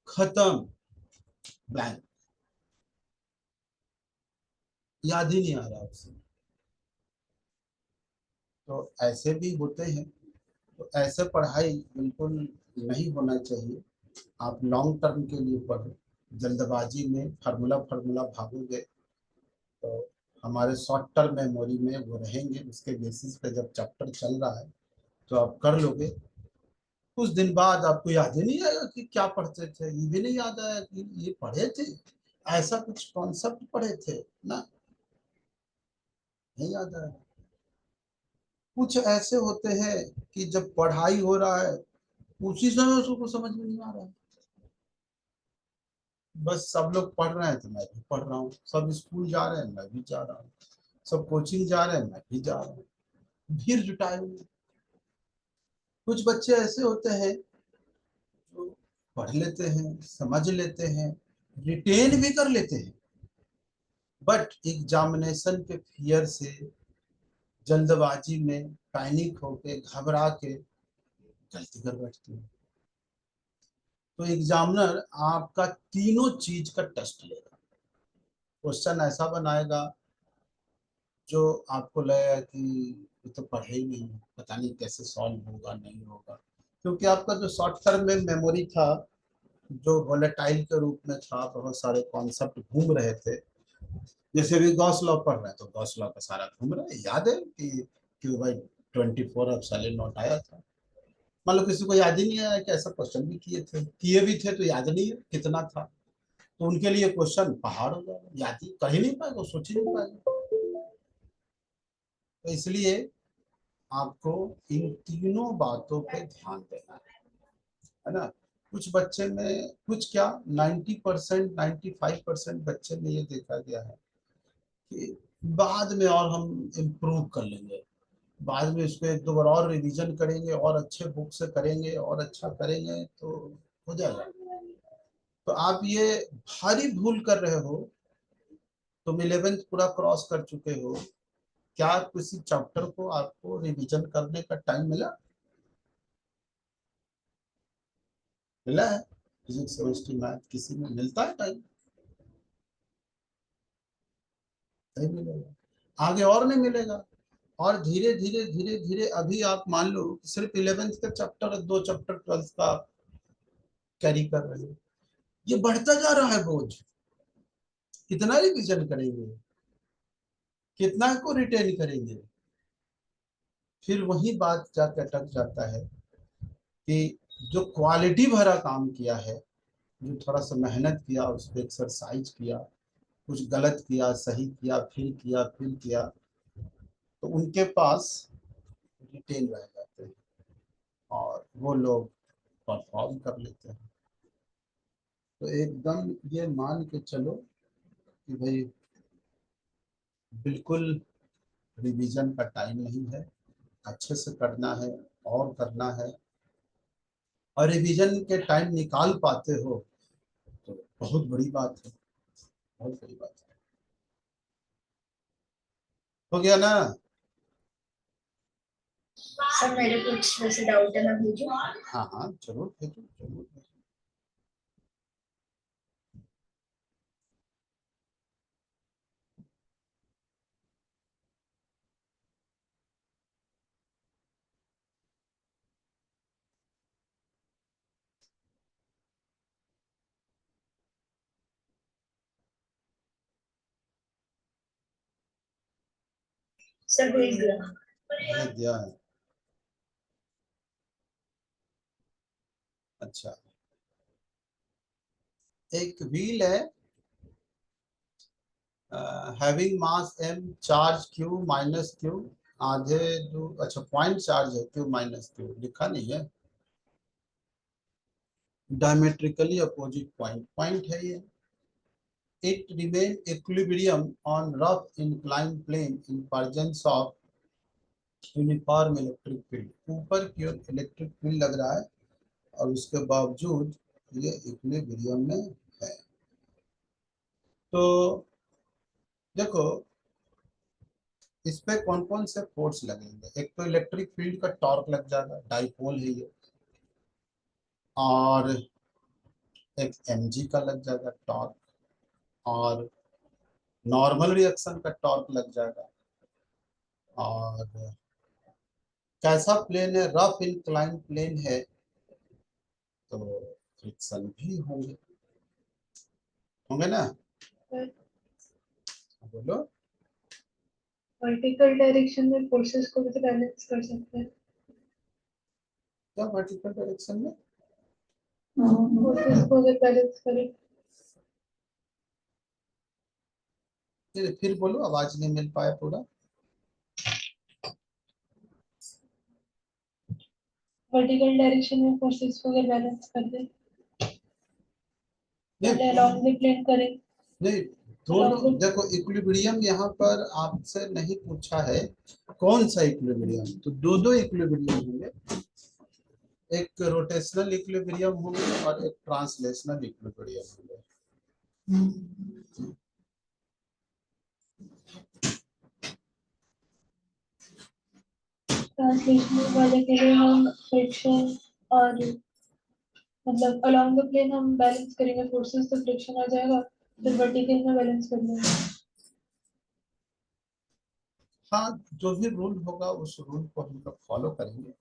खत्म, ब्लैंक, याद ही नहीं आ रहा उसे। तो ऐसे भी होते हैं। तो ऐसे पढ़ाई बिल्कुल नहीं होना चाहिए। आप लॉन्ग टर्म के लिए पढ़ो। जल्दबाजी में फार्मूला फार्मूला भागोगे तो हमारे शॉर्ट टर्म मेमोरी में वो रहेंगे। उसके बेसिस पे जब चैप्टर चल रहा है तो आप कर लोगे, कुछ दिन बाद आपको याद ही नहीं आएगा कि क्या पढ़ते थे। ये भी नहीं याद आया कि ये पढ़े थे, ऐसा कुछ कॉन्सेप्ट पढ़े थे ना, नहीं याद आया। कुछ ऐसे होते हैं कि जब पढ़ाई हो रहा है उसी समय उसको समझ में नहीं आ रहा है। बस सब लोग पढ़ रहे हैं तो मैं भी पढ़ रहा हूँ, सब स्कूल जा रहे हैं मैं भी जा रहा हूँ, सब कोचिंग जा रहे हैं मैं भी जा रहा हूँ, भीड़ जुटाए हुए। कुछ बच्चे ऐसे होते हैं जो पढ़ लेते हैं, समझ लेते हैं, रिटेन भी कर लेते हैं, बट एग्जामिनेशन के फियर से, जल्दबाजी में, पैनिक होके, घबरा के गलती कर बैठते हैं। तो एग्जामिनर आपका तीनों चीज का टेस्ट लेगा। क्वेश्चन ऐसा बनाएगा जो आपको लगेगा कि ये तो पढ़े ही नहीं, पता नहीं कैसे सॉल्व होगा, नहीं होगा, क्योंकि आपका जो शॉर्ट टर्म में मेमोरी था, जो वोलेटाइल के रूप में था, बहुत सारे कॉन्सेप्ट घूम रहे थे। जैसे भी गॉस लॉ पढ़ रहे हैं तो गॉस लॉ का सारा घूम रहा है, याद है कि क्यू बाई 24 एप्सिलॉन नॉट आया था। मान लो किसी को याद ही नहीं आया कि ऐसा क्वेश्चन भी किए भी थे तो याद नहीं है कितना था, तो उनके लिए क्वेश्चन पहाड़ हो जाएगा, याद ही कर ही नहीं पाएगा, सोच ही नहीं पाएगा। तो इसलिए आपको इन तीनों बातों पे ध्यान देना है ना। कुछ बच्चे में, कुछ क्या, 90%, 95% बच्चे में ये देखा गया है कि बाद में और हम इम्प्रूव कर लेंगे, बाद में इसको 1-2 बार और रिवीजन करेंगे और अच्छे बुक से करेंगे और अच्छा करेंगे तो हो जाएगा। तो आप ये भारी भूल कर रहे हो। तुम 11th पूरा क्रॉस कर चुके हो, क्या किसी चैप्टर को आपको रिवीजन करने का टाइम मिला? मिला है? फिजिक्स, केमिस्ट्री, मैथ, किसी में मिलता है टाइम? नहीं मिलेगा, आगे और नहीं मिलेगा। और धीरे धीरे धीरे धीरे अभी आप मान लो सिर्फ 11th का चैप्टर, 2 चैप्टर 12th का कैरी कर रहे हो, ये बढ़ता जा रहा है बोझ। कितना रिवीजन करेंगे, कितना को रिटेन करेंगे? फिर वही बात जाके अटक जाता है कि जो क्वालिटी भरा काम किया है, जो थोड़ा सा मेहनत किया, उस पर एक्सरसाइज किया, कुछ गलत किया, सही किया, फिर किया, फिर किया, तो उनके पास रिटेन रह जाते हैं और वो लोग परफॉर्म कर लेते हैं। तो एकदम ये मान के चलो कि भाई बिल्कुल रिवीजन का टाइम नहीं है, अच्छे से करना है और करना है। और रिवीजन के टाइम निकाल पाते हो तो बहुत बड़ी बात है, बहुत बड़ी बात है। हो गया ना? सर मेरे कुछ वैसे डाउट है, मैं भेजूं? हाँ हाँ, जरूर भेजो, जरूर भेजो। सर भेज दिया। भेज दिया है। अच्छा, एक व्हील है having mass m, charge q minus q, आधे जो अच्छा पॉइंट चार्ज है q माइनस q, लिखा नहीं है, डायमेट्रिकली अपोजिट पॉइंट है ये। It remain equilibrium on rough inclined plane in presence of uniform electric field। ऊपर की ओर इलेक्ट्रिक फील्ड लग रहा है और उसके बावजूद ये इक्विलिब्रियम में है। तो देखो इस पे कौन कौन से फोर्स लगेंगे। एक तो इलेक्ट्रिक फील्ड का टॉर्क लग जाएगा, डाइपोल है ये, और एक mg का लग जाएगा टॉर्क, और नॉर्मल रिएक्शन का टॉर्क लग जाएगा, और कैसा प्लेन है, रफ इंक्लाइन प्लेन है तो फ्रिक्शन भी होंगे, होंगे ना, बोलो। वर्टिकल डायरेक्शन में फोर्सेस को भी बैलेंस कर सकते हैं। क्या वर्टिकल डायरेक्शन में फोर्सेस को अगर बैलेंस करें फिर बोलो, आवाज नहीं मिल पाया पूरा। वर्टिकल डायरेक्शन में फोर्सेस को अगर बैलेंस कर दे, पहले अलोंग द प्लेन करें। नहीं, दोनों देखो इक्विलिब्रियम यहाँ पर आपसे नहीं पूछा है कौन सा इक्विलिब्रियम, तो दो इक्विलिब्रियम होंगे, एक रोटेशनल इक्विलिब्रियम होंगे और एक ट्रांसलेशनल इक्विलिब्रियम होंगे। ट्रांसलेशनल वाले के लिए हम फ्रिक्शन और मतलब अलोंग द प्लेन हम बैलेंस करेंगे फोर्सेस, तो फ्रिक्शन आ जाएगा, फिर वर्टिकल में बैलेंस कर लेंगे। हाँ, जो भी रूल होगा उस रूल को हम लोग फॉलो करेंगे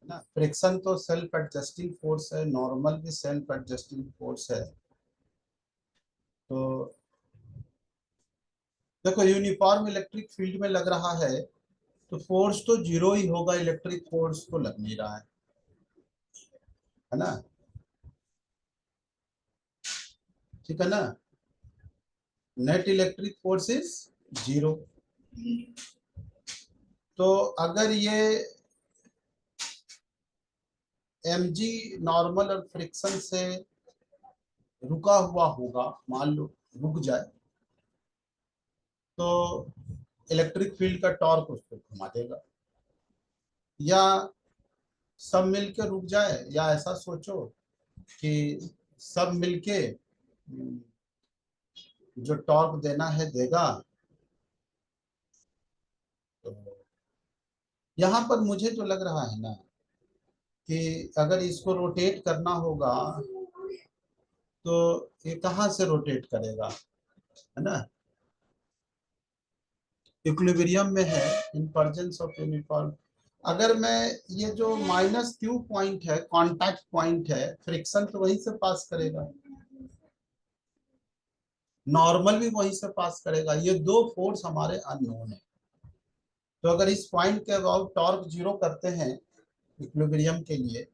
ना। फ्रिक्शन तो सेल्फ एडजस्टिंग फोर्स है, नॉर्मल भी सेल्फ एडजस्टिंग फोर्स है। तो देखो यूनिफॉर्म इलेक्ट्रिक फील्ड में लग रहा है तो फोर्स तो जीरो ही होगा, इलेक्ट्रिक फोर्स तो लग नहीं रहा है ना, ठीक है ना। Net electric force is zero. तो अगर ये mg नॉर्मल और फ्रिक्शन से रुका हुआ होगा, मान लो रुक जाए, तो इलेक्ट्रिक फील्ड का टॉर्क उसको घुमा देगा, या सब मिलके रुक जाए, या ऐसा सोचो कि सब मिलके जो टॉर्क देना है देगा। तो यहाँ पर मुझे जो लग रहा है ना कि अगर इसको रोटेट करना होगा तो ये कहाँ से रोटेट करेगा, है ना, इक्विलिब्रियम में है, इन प्रेजेंस ऑफ यूनिफॉर्म। अगर मैं ये जो माइनस क्यू पॉइंट है, कांटेक्ट पॉइंट है, फ्रिक्शन तो वहीं से पास करेगा, नॉर्मल भी वहीं से पास करेगा, ये दो फोर्स हमारे अननोन है। तो अगर इस पॉइंट के अबाउट टॉर्क जीरो करते हैं इक्विलिब्रियम के लिए,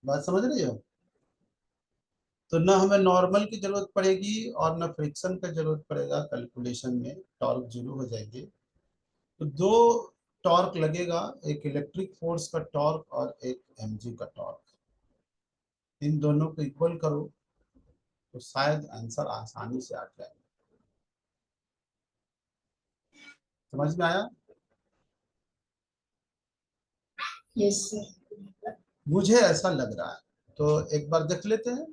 बात समझ रही हो, तो न हमें नॉर्मल की जरूरत पड़ेगी और न फ्रिक्शन का जरूरत पड़ेगा, कैलकुलेशन में टॉर्क जीरो हो जाएगी। तो दो टॉर्क लगेगा, एक इलेक्ट्रिक फोर्स का टॉर्क और एक mg का टॉर्क, इन दोनों को इक्वल करो तो शायद आंसर आसानी से आ जाए। समझ में आया? Yes sir. मुझे ऐसा लग रहा है, तो एक बार देख लेते हैं,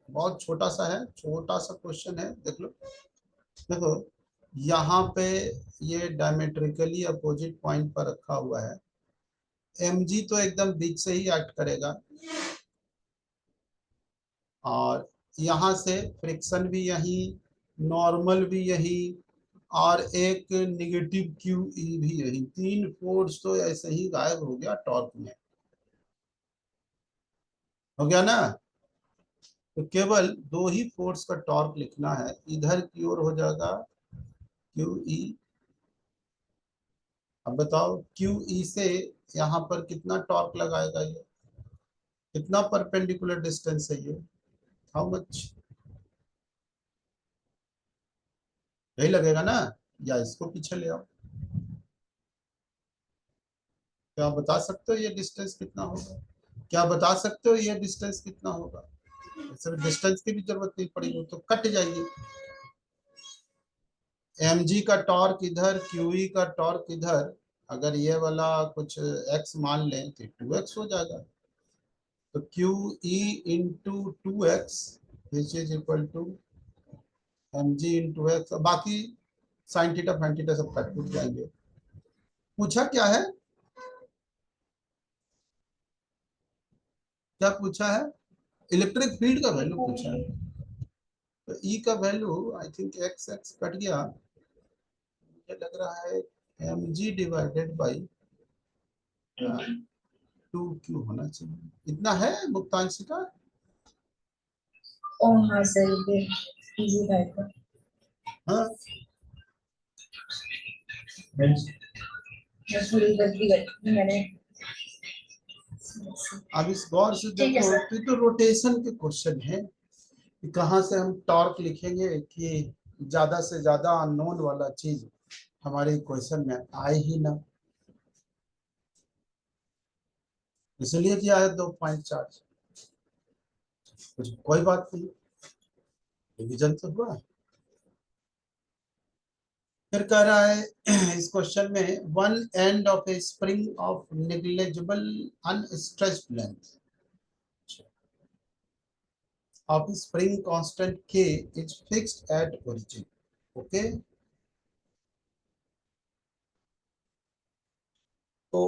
बहुत छोटा सा है, छोटा सा क्वेश्चन है, देख लो। देखो यहाँ पे ये डायमेट्रिकली अपोजिट पॉइंट पर रखा हुआ है, mg तो एकदम बीच से ही एक्ट करेगा, और यहाँ से फ्रिक्शन भी यही, नॉर्मल भी यही, और एक निगेटिव क्यू ई भी यही, तीन फोर्स तो ऐसे ही गायब हो गया टॉर्क में, हो गया ना। तो केवल दो ही फोर्स का टॉर्क लिखना है, इधर की ओर हो जाएगा क्यू ई। अब बताओ क्यू ई से यहाँ पर कितना टॉर्क लगाएगा ये, कितना परपेंडिकुलर डिस्टेंस है ये, हाउ मच, यही लगेगा ना, या इसको पीछे ले आओ। क्या आप बता सकते हो ये डिस्टेंस कितना होगा, क्या बता सकते हो ये डिस्टेंस कितना होगा? सिर्फ डिस्टेंस की भी जरूरत नहीं पड़ेगी, तो कट जाएगी। mg का टॉर्क इधर, qe का टॉर्क इधर, अगर ये वाला कुछ x मान लें तो 2x हो जाएगा। तो qe into 2x which is equal to mg into x, बाकी साइन थीटा फाइन थीटा सब कट टूट जाएंगे। पूछा क्या है, क्या पूछा है? इलेक्ट्रिक फील्ड का वैल्यू पूछा है। तो E का value I think x x cut गया, मुझे लग रहा है mg डिवाइडेड बाई 2q होना चाहिए। इतना है मुक्तांशी का? ओ हाँ सर, ये इजी था तो। हाँ मैं थोड़ी गलती कर मैंने। अब इस गौर से ठीक है देखो, सर। तो रोटेशन के क्वेश्चन है कि कहाँ से हम टॉर्क लिखेंगे कि ज्यादा से ज्यादा अननोन वाला चीज हमारे क्वेश्चन में आए ही ना, इसलिए किया है 2.4। कुछ कोई बात नहीं, रिवीजन तो हुआ। फिर कह रहा है इस क्वेश्चन में one end of A spring of negligible unstretched length of spring constant k is fixed at origin. Okay, so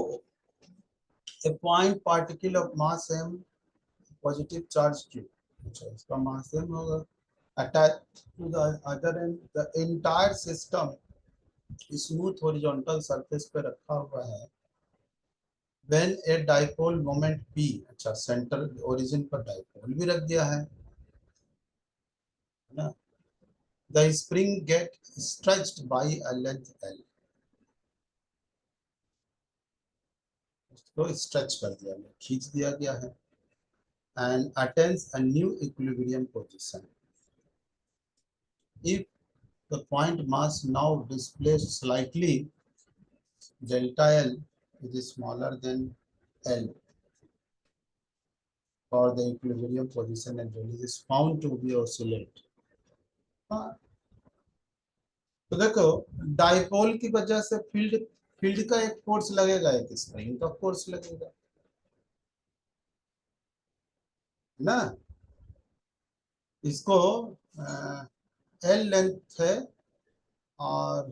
a point particle of mass m, positive charge q, अच्छा इसका mass m होगा, attached to the other end, the entire system smooth horizontal surface पे रखा हुआ है। when a dipole moment p, अच्छा centre origin पर dipole भी रख दिया है ना, the spring get stretched by a length l, तो स्ट्रेच कर दिया गया, खींच दिया गया है, and attains a new equilibrium position if the point mass now displaced slightly, delta L is smaller than L for the equilibrium position and release is found to be oscillate। हाँ, तो देखो डाइपोल की वजह से field field का एक force लगेगा, एक स्प्रिंग का फोर्स लगेगा ना। इसको एल लेंथ है और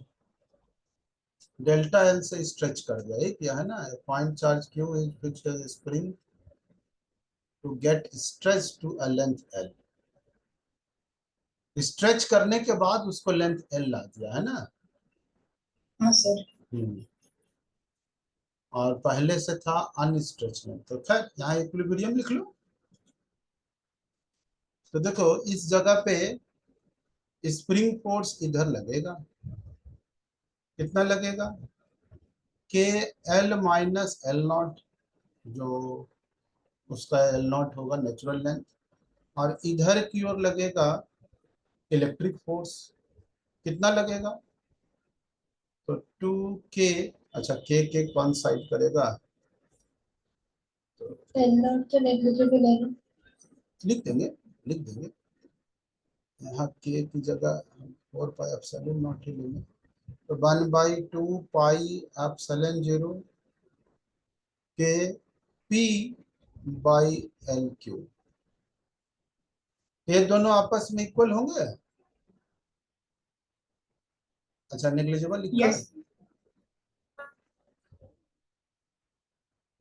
डेल्टा एल से स्ट्रेच कर दिया, एक यह है ना, point charge Q is fixed as spring to get stretch to a length L, stretch करने के बाद उसको लेंथ एल ला दिया है ना। हाँ सर। और पहले से था अनस्ट्रेच लेंथ, तो खैर यहाँ इक्विलिब्रियम लिख लो। तो देखो इस जगह पे स्प्रिंग फोर्स इधर लगेगा, कितना लगेगा, के एल माइनस एल नॉट, जो उसका एल नॉट होगा नेचुरल लेंथ, और इधर की ओर लगेगा इलेक्ट्रिक फोर्स, कितना लगेगा, तो 2k, अच्छा के कौन साइड करेगा, तो एल नॉट तो नेग्लिजिबल है ना, लिख देंगे, लिख देंगे यहाँ के की जगह 4 पाई एप्सिलॉन नॉट ही लेंगे, तो 1/2 पाई एप्सिलॉन 0 के पी बाई एल क्यू, ये दोनों आपस में इक्वल होंगे। अच्छा नेग्लिजिबल लिखा है, yes.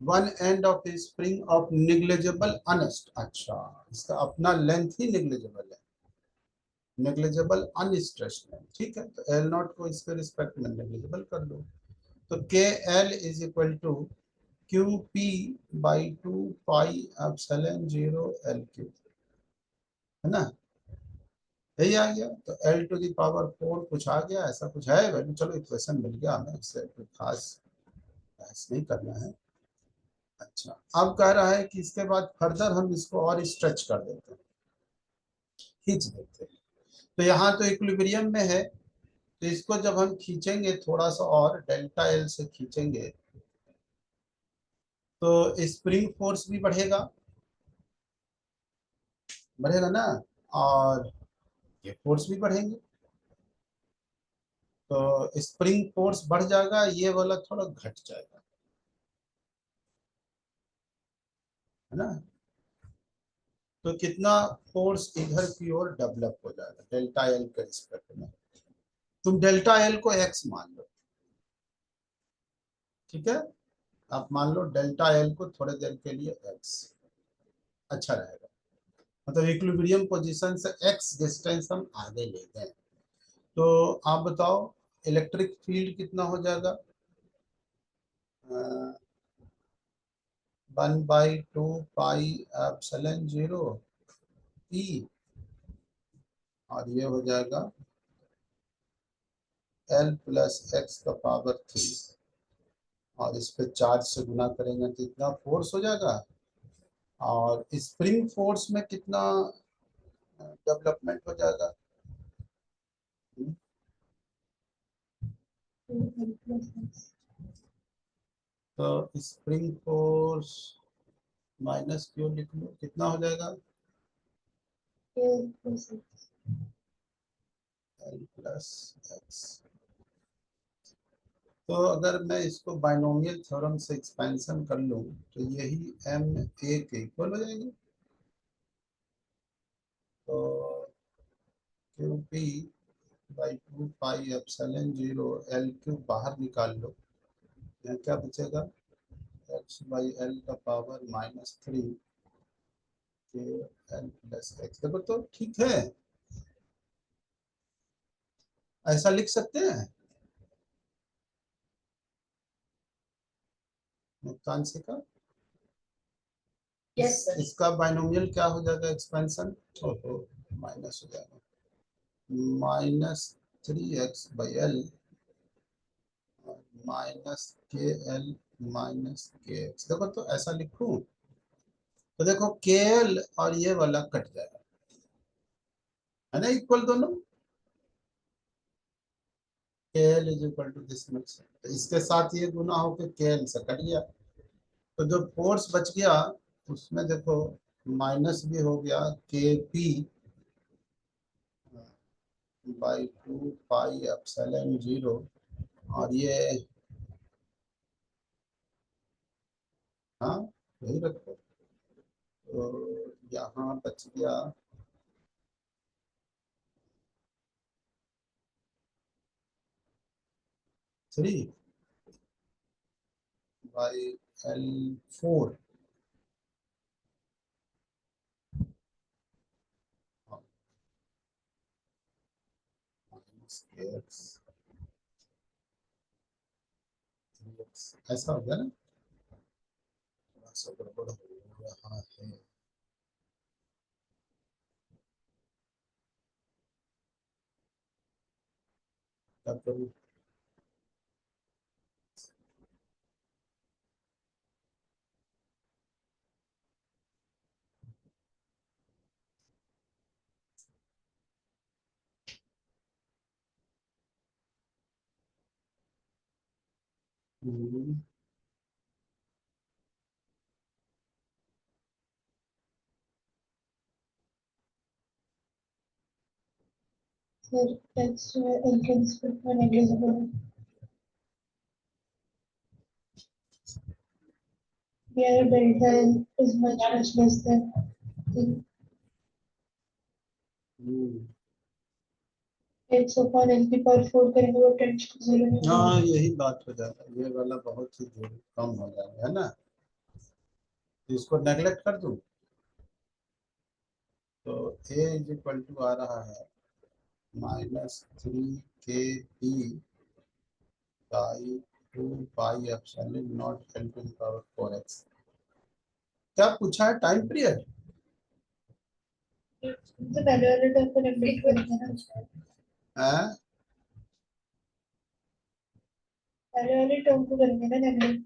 One end of spring of negligible अनस्ट, अच्छा इसका अपना लेंथ ही नेग्लिजिबल है, नेग्लिजिबल अनस्ट्रेच्ड लेंथ, ठीक है। तो एल नॉट को इसके रिस्पेक्ट में नेग्लिजिबल कर दो, तो K L is equal to Q P by 2 pi epsilon 0 L Q, है ना। यही आ गया। तो L टू द पावर 4 कुछ आ गया, ऐसा कुछ है वैल्यू। चलो इक्वेशन मिल गया हमें, इससे कोई खास बहस नहीं करना है। अच्छा, अब कह रहा है कि इसके बाद फर्दर हम इसको और स्ट्रेच कर देते हैं, खींच देते हैं। तो यहाँ तो इक्विलिब्रियम में है, तो इसको जब हम खींचेंगे थोड़ा सा और डेल्टा एल से खींचेंगे तो स्प्रिंग फोर्स भी बढ़ेगा, बढ़ेगा ना, और ये फोर्स भी बढ़ेंगे। तो स्प्रिंग फोर्स बढ़ जाएगा, ये वाला थोड़ा घट जाएगा, है ना। तो कितना फोर्स इधर की ओर डेवलप हो जाएगा डेल्टा एल के रिस्पेक्ट में। तुम डेल्टा एल को एक्स मान लो, ठीक है। आप मान लो डेल्टा एल को थोड़े देर के लिए एक्स, अच्छा रहेगा। मतलब इक्विलिब्रियम पोजीशन से एक्स डिस्टेंस हम आगे ले गए। तो आप बताओ इलेक्ट्रिक फील्ड कितना हो जाएगा, 1/2 पाई एप्सिलॉन 0 ई, और ये हो जाएगा L प्लस एक्स का पावर 3, और इस पे चार्ज से गुना करेंगे तो इतना फोर्स हो जाएगा। और स्प्रिंग फोर्स में कितना डेवलपमेंट हो जाएगा, तो स्प्रिंग फोर्स माइनस क्यों लिख लो, कितना हो जाएगा L प्लस एक्स। तो अगर मैं इसको बाइनोमियल थ्योरम से एक्सपेंशन कर लूँ तो यही एम ए के इक्वल हो जाएगी। तो Q P by 2 pi epsilon 0 L cube बाहर निकाल लो, यहाँ क्या बचेगा, एक्स बाई एल का पावर -3 के एल प्लस एक्स। देखो तो ठीक है, ऐसा लिख सकते हैं नुकसान से का। Yes sir. इसका बाइनोमियल क्या हो जाएगा एक्सपेंशन, ओहो माइनस हो जाएगा, -3x/L -KL -KX। देखो तो ऐसा लिखूं तो देखो KL और ये वाला कट जाएगा, है ना, इक्वल दोनों। KL is equal to this much, तो इसके साथ ये गुना होकर KL से कट गया। तो जो फोर्स बच गया उसमें देखो माइनस भी हो गया KP बाई 2 पाई एप्सिलॉन 0, और ये हाँ यही रखो। तो यहाँ बच गया 3/L4, ऐसा हो गया ना, थोड़ा सा गड़बड़ हो रहा है। क्या करूं, हम्म, फिर एक्स जो है एल के रिस्पेक्ट में नेग्लिजिबल है। Here delta L is much less than 3 hmm. x upon L की पावर 4 करेंगे वो टेंड्स टू 0 नहीं होगा। हाँ यही बात हो जाता है, ये वाला बहुत ही कम हो जाएगा, है ना। तो इसको नेगलेक्ट कर दूं तो A इज इक्वल टू आ रहा है -3 KP by 2 pi epsilon 0 L to the power 4x। क्या पूछा है, टाइम पीरियड। तो पहले वाले टर्म को नेगलेक्ट करेंगे ना, हैं? पहले वाले टर्म को करेंगे ना नेगलेक्ट।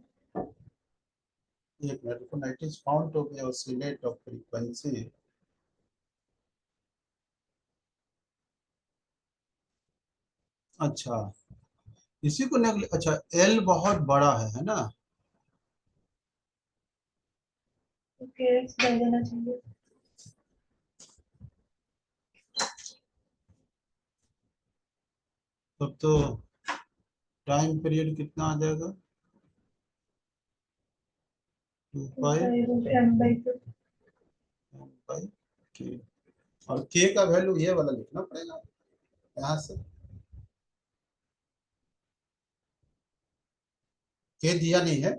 एक मिनट को, it is found to be oscillate of frequency. अच्छा, इसी को नेगलेक्ट। अच्छा, एल बहुत बड़ा है ना? तो केएक्स डाल देना चाहिए। तब तो टाइम पीरियड कितना आ जाएगा? 2 पाई m/2। बाई के। और के का वैल्यू ये वाला लिखना पड़ेगा यहाँ से। के दिया नहीं है।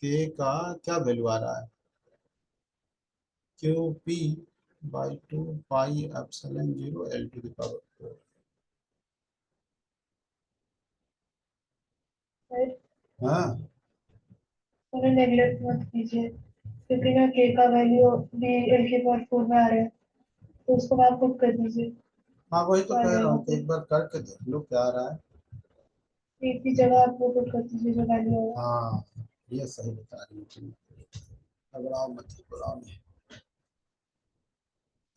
के का क्या वैल्यू आ रहा है? Q P by 2 pi epsilon 0 L to the power 4। Right, हाँ, उन्हें नेगलेक्ट मत कीजिए, क्योंकि ना के का वैल्यू भी l/4 में आ रहा है, तो उसको आप पुट कर दीजिए, हाँ वही तो तो आ कह रहा जाएगा हूँ कि फिर। एक बार करके देख लो क्या आ रहा है। एक की जगह आप वो पुट कर दीजिए जो वैल्यू होगा। हाँ, ये सही बता रही हो तुम। घबराओ मत, घबराओ नहीं,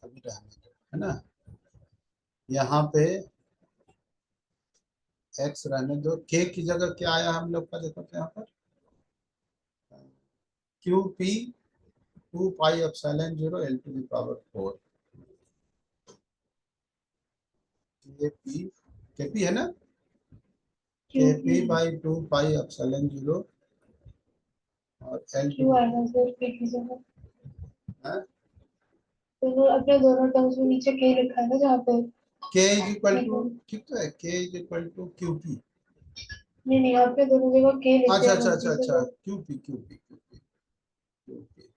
अभी रहने दो, है ना? यहाँ पे एक्स रहने दो। के की जगह क्या आया हम लोग का, देखो तो यहाँ पर Q P 2 pi epsilon 0 L to the power 4। के पी, के पी है ना? के क्योंकि पी बाई 2 पाई एप्सिलॉन 0 और एल टू क्यों आएगा सर के की जगह? है। तो अपने दोनों टर्म्स में नीचे के लिखा है ना जहाँ पे। के इज इक्वल टू, नहीं ठीक तो है, K is equal to Q P. नहीं, आपने दोनों जगह के लिख अच्छा दिया अच्छा अच्छा गलती से, अच्छा, तो Q P Q P Q P Q P.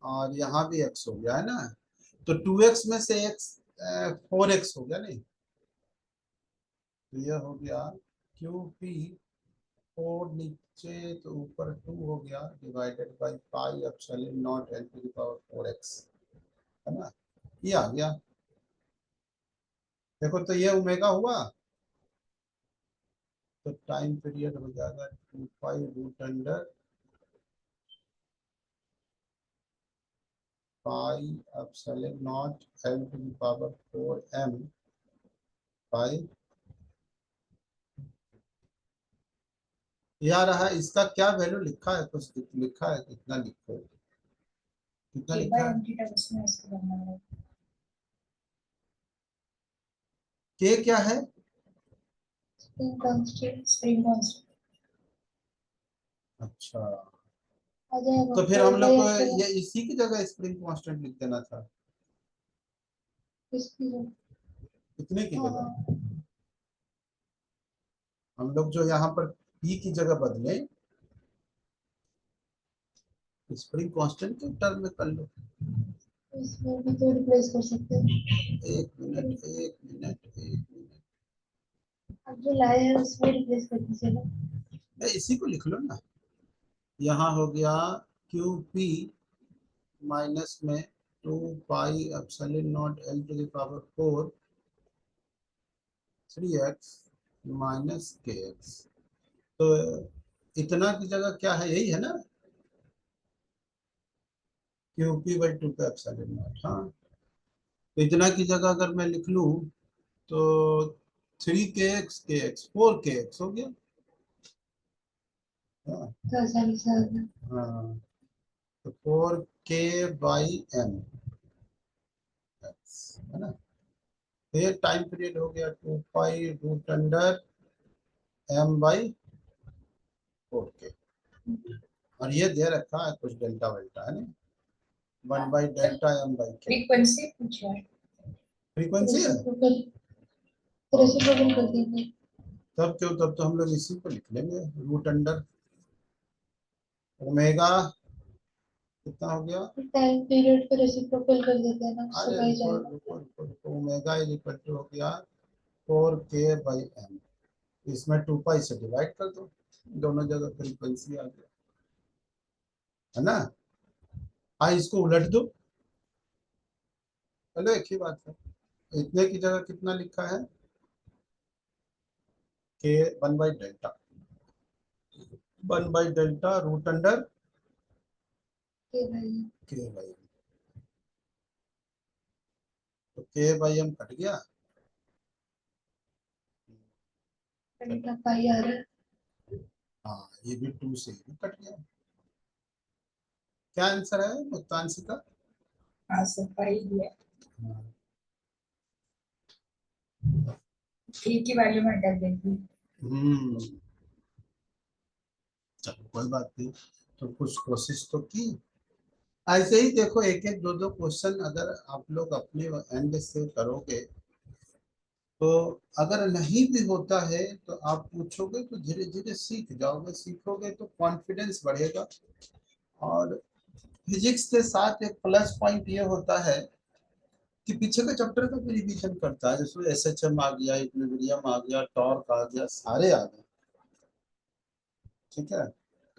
और यहाँ भी एक्स हो गया है ना? तो 2x में से x 4x हो गया नहीं? तो यह हो गया क्यू पी 4 नीचे तो ऊपर 2 हो गया divided by pi epsilon naught L to the power 4x, है ना? ये आ गया। देखो तो ये ओमेगा हुआ, तो टाइम पीरियड हो जाएगा 2 pi root under pi epsilon naught L to the power 4m pi. ये आ रहा है, इसका क्या वैल्यू लिखा है? कुछ लिखा है? कितना लिखो, कितना के लिखा बाय है? एम थीटा उसमें इसको करना है। के क्या है? Spring constant spring constant. अच्छा, आ जाएगा तो फिर हम 4 लोग बाई को एप्सिलॉन। ये इसी की जगह स्प्रिंग कांस्टेंट लिख देना था, इसकी जगह, इतने की हाँ जगह। हाँ, हम लोग जो यहाँ पर पी की जगह बदले, स्प्रिंग कांस्टेंट के टर्म में कर लो। इसमें भी तो रिप्लेस कर सकते हैं। एक मिनट एक मिनट एक मिनट, अब जो लाए हैं उसमें रिप्लेस कर दीजिए ना। इसी को लिख लो ना। यहाँ हो गया क्यू पी माइनस में 2 pi epsilon naught L to the power 4 3x minus के एक्स। तो इतना की जगह क्या है, यही है ना? क्यू पी बाई 2 का एप्सिलॉन नॉट। हाँ, तो इतना की जगह अगर मैं लिख लूँ तो 3 के एक्स 4 के एक्स हो गया। हाँ, तो आसानी से आ गया। हाँ, तो 4 k/m है ना? तो ये टाइम पीरियड हो गया 2 पाई रूट अंडर m/4k। और ये दे रखा है कुछ डेल्टा वेल्टा, है ना? 1/Δm/k फ्रीक्वेंसी पूछा है। फ्रीक्वेंसी है। रेसिप्रोकल, हाँ, रेसिप्रोकल कर देंगे। तब क्यों, तब तो हम लोग इसी को लिख लेंगे, रूट अंडर ओमेगा कितना हो गया? टाइम पीरियड पे रेसिप्रोकल कर देते हैं ना, उससे अरे वही रुको जाएगा। रुको रुको रुको, ओमेगा इज इक्वल टू हो गया 4k/m। इसमें 2 पाई से डिवाइड कर दो, दोनों जगह फ्रीक्वेंसी आ गया, है ना? इसको उलट दो, चलो एक ही बात है। इतने की जगह कितना लिखा है, के 1/डेल्टा, 1/डेल्टा रूट अंडर के भाई के बाई, तो के बाई एम कट गया, डेल्टा पाई आ रहा है। हाँ ये भी 2 से भी कट गया। क्या आंसर है मुक्तांशी का? हाँ सर पाई दिया, ठीक की वैल्यू में हटा देंगे। हम्म, चलो कोई बात नहीं, तो कुछ कोशिश तो की। ऐसे ही देखो, एक एक दो दो क्वेश्चन अगर आप लोग अपने एंड से करोगे, तो अगर नहीं भी होता है तो आप पूछोगे तो धीरे धीरे सीख जाओगे, सीखोगे तो कॉन्फिडेंस बढ़ेगा। और फिजिक्स के साथ एक प्लस पॉइंट ये होता है कि पीछे के चैप्टर का भी रिवीजन करता है, जैसे एसएचएम आ गया, इक्विलिब्रियम आ गया, टॉर्क आ गया, सारे आ गए। ठीक है,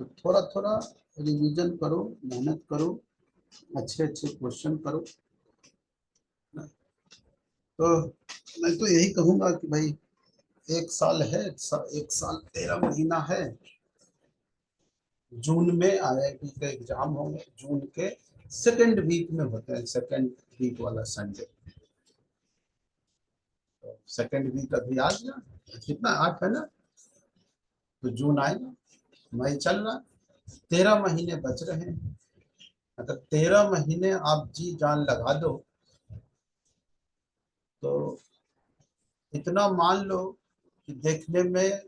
तो थोड़ा थोड़ा रिवीजन करो, मेहनत करो, अच्छे अच्छे क्वेश्चन करो। तो मैं तो यही कहूंगा कि भाई 1 साल है, 1 साल 13 महीना है। जून में आईआईटी के एग्जाम होंगे, जून के सेकेंड वीक में होते हैं, सेकेंड वीक वाला संडे। तो सेकेंड वीक अभी आ गया, कितना 8 है ना, तो जून आएगा, मई चल रहा, 13 महीने बच रहे हैं। अगर 13 महीने आप जी जान लगा दो, तो इतना मान लो कि देखने में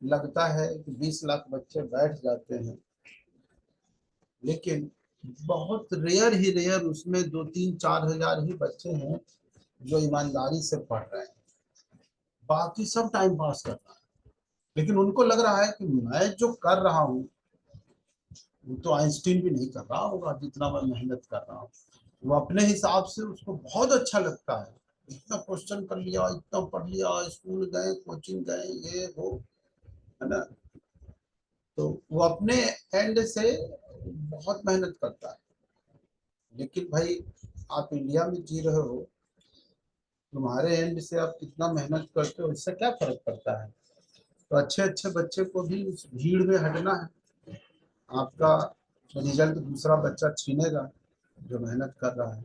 लगता है कि 20 लाख बच्चे बैठ जाते हैं, लेकिन बहुत रेयर ही रेयर उसमें 2-3-4 हजार ही बच्चे हैं जो ईमानदारी से पढ़ रहे हैं, बाकी सब टाइम पास कर रहा है। लेकिन उनको लग रहा है कि मैं जो कर रहा हूँ वो तो आइंस्टीन भी नहीं कर रहा होगा जितना मैं मेहनत कर रहा हूँ। वो अपने हिसाब से उसको बहुत अच्छा लगता है, इतना क्वेश्चन कर लिया, इतना पढ़ लिया, स्कूल गए, कोचिंग गए, ये वो, है ना। तो वो अपने एंड से बहुत मेहनत करता है। लेकिन भाई आप इंडिया में जी रहे हो, तुम्हारे एंड से आप कितना मेहनत करते हो इससे क्या फर्क पड़ता है। तो अच्छे अच्छे बच्चे को भी उस भीड़ में हटना है, आपका रिजल्ट दूसरा बच्चा छीनेगा जो मेहनत कर रहा है।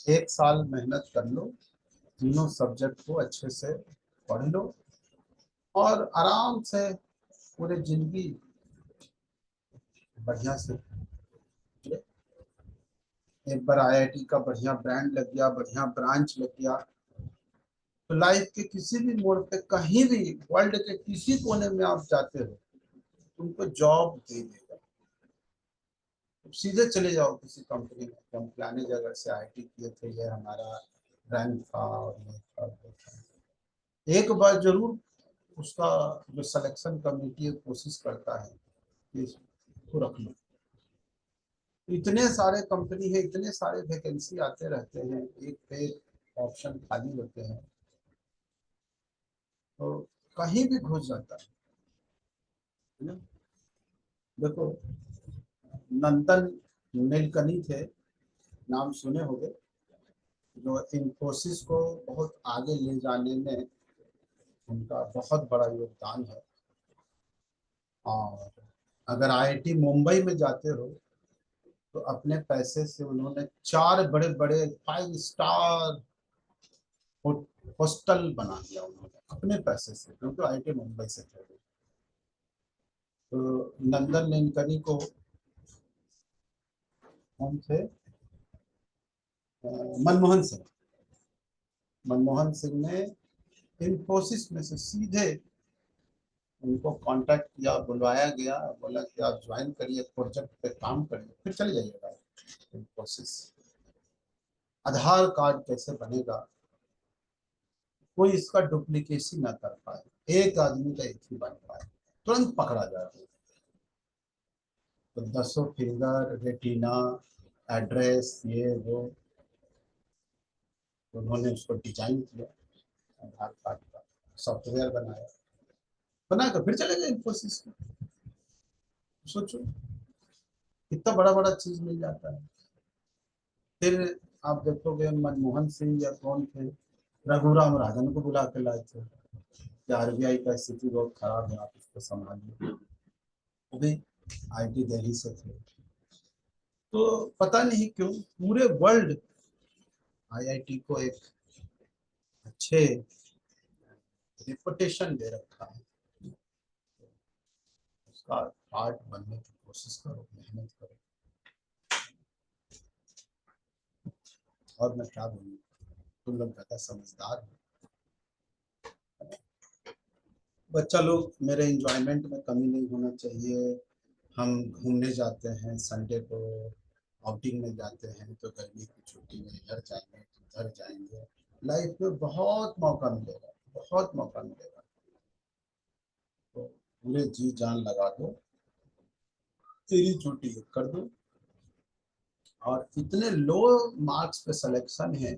1 साल मेहनत कर लो, तीनों सब्जेक्ट को अच्छे से पढ़ लो, और आराम से पूरे जिंदगी बढ़िया से। एक बार आईआईटी का बढ़िया ब्रांड लग गया, बढ़िया ब्रांच लग गया, तो लाइफ के किसी भी मोड़ पे कहीं भी वर्ल्ड के किसी कोने में आप जाते हो, तुमको जॉब दे देगा। सीधे चले जाओ किसी कंपनी में, हम फलाने जगह से आईटी किए थे, ये हमारा रैंक था और ये था, वो था। एक बार जरूर उसका जो सिलेक्शन कमेटी है कोशिश करता है कि इसको रख लो। इतने सारे कंपनी है, इतने सारे वैकेंसी आते रहते हैं, एक पे एक ऑप्शन खाली होते हैं, तो कहीं भी घुस जाता है ना। देखो, नंदन नीलकनी थे, नाम सुने होंगे, जो इन्फोसिस को बहुत आगे ले जाने में उनका बहुत बड़ा योगदान है। और अगर आईआईटी मुंबई में जाते हो तो अपने पैसे से उन्होंने 4 बड़े बड़े 5 स्टार हॉस्टल बना दिया उन्होंने अपने पैसे से, क्योंकि आईआईटी मुंबई से थे। तो नंदन नीलकनी को कौन थे, मनमोहन सिंह, मनमोहन सिंह ने इन्फोसिस में से सीधे उनको कांटेक्ट किया, बुलवाया गया, बोला कि आप ज्वाइन करिए, प्रोजेक्ट पे काम करिए, फिर चले जाइएगा इन्फोसिस। आधार कार्ड कैसे बनेगा, कोई इसका डुप्लीकेसी ना कर पाए, एक आदमी का एक ही बन पाए, तुरंत पकड़ा जाए। तो 10 फिंगर, रेटिना, एड्रेस, ये वो, तो उन्होंने उसको डिजाइन किया, आधार कार्ड का सॉफ्टवेयर बनाया, बना कर फिर चले गए इन्फोसिस में। सोचो, कितना बड़ा बड़ा चीज मिल जाता है। फिर आप देखोगे मनमोहन सिंह या कौन थे, रघुराम राजन को बुला के लाए थे कि आरबीआई का स्थिति बहुत खराब है, आप इसको संभालिए। वो भी आईटी दिल्ली से थे। तो पता नहीं क्यों पूरे वर्ल्ड आईआईटी को एक अच्छे रिपुटेशन दे रखा है। उसका पार्ट बनने की कोशिश करो, मेहनत करो। और मैं क्या बोलूं, तुम लोग ज्यादा समझदार हो। बच्चा लोग, मेरे एंजॉयमेंट में कमी नहीं होना चाहिए। हम घूमने जाते हैं संडे को, आउटिंग में जाते हैं, तो गर्मी की छुट्टी में इधर जाएंगे उधर जाएंगे। लाइफ में बहुत मौका मिलेगा, बहुत मौका मिलेगा। तो पूरे जी जान लगा दो, तेरी छुट्टी कर दो। और इतने लो मार्क्स पे सिलेक्शन है,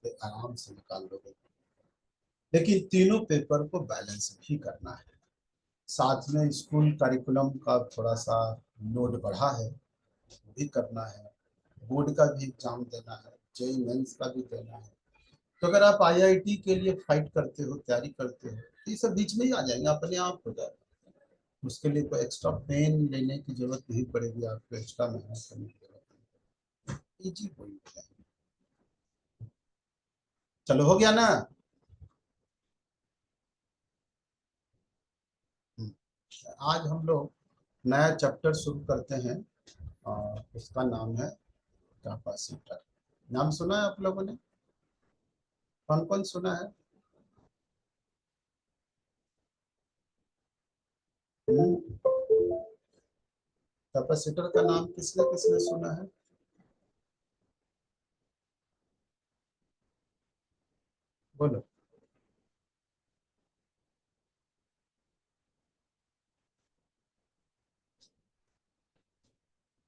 तो आराम से निकाल दोगे। लेकिन तीनों पेपर को बैलेंस भी करना है। साथ में स्कूल करिकुलम का थोड़ा सा लोड बढ़ा है, वो भी करना है। बोर्ड का भी एग्जाम देना है, जेईई मेंस का भी देना है। तो अगर आप आईआईटी के लिए फाइट करते हो, तैयारी करते हो, तो ये सब बीच में ही आ जाएंगे, अपने आप हो जाएगा। उसके लिए कोई एक्स्ट्रा पेन लेने की जरूरत नहीं पड़ेगी, आपको एक्स्ट्रा मेहनत करने की जरूरत नहीं। इजी कोई हो जाएगा। चलो हो गया ना। आज हम लोग नया चैप्टर शुरू करते हैं और उसका नाम है कैपेसिटर। नाम सुना है आप लोगों ने? कौन कौन सुना है? कैपेसिटर का नाम किसने किसने सुना है? बोलो।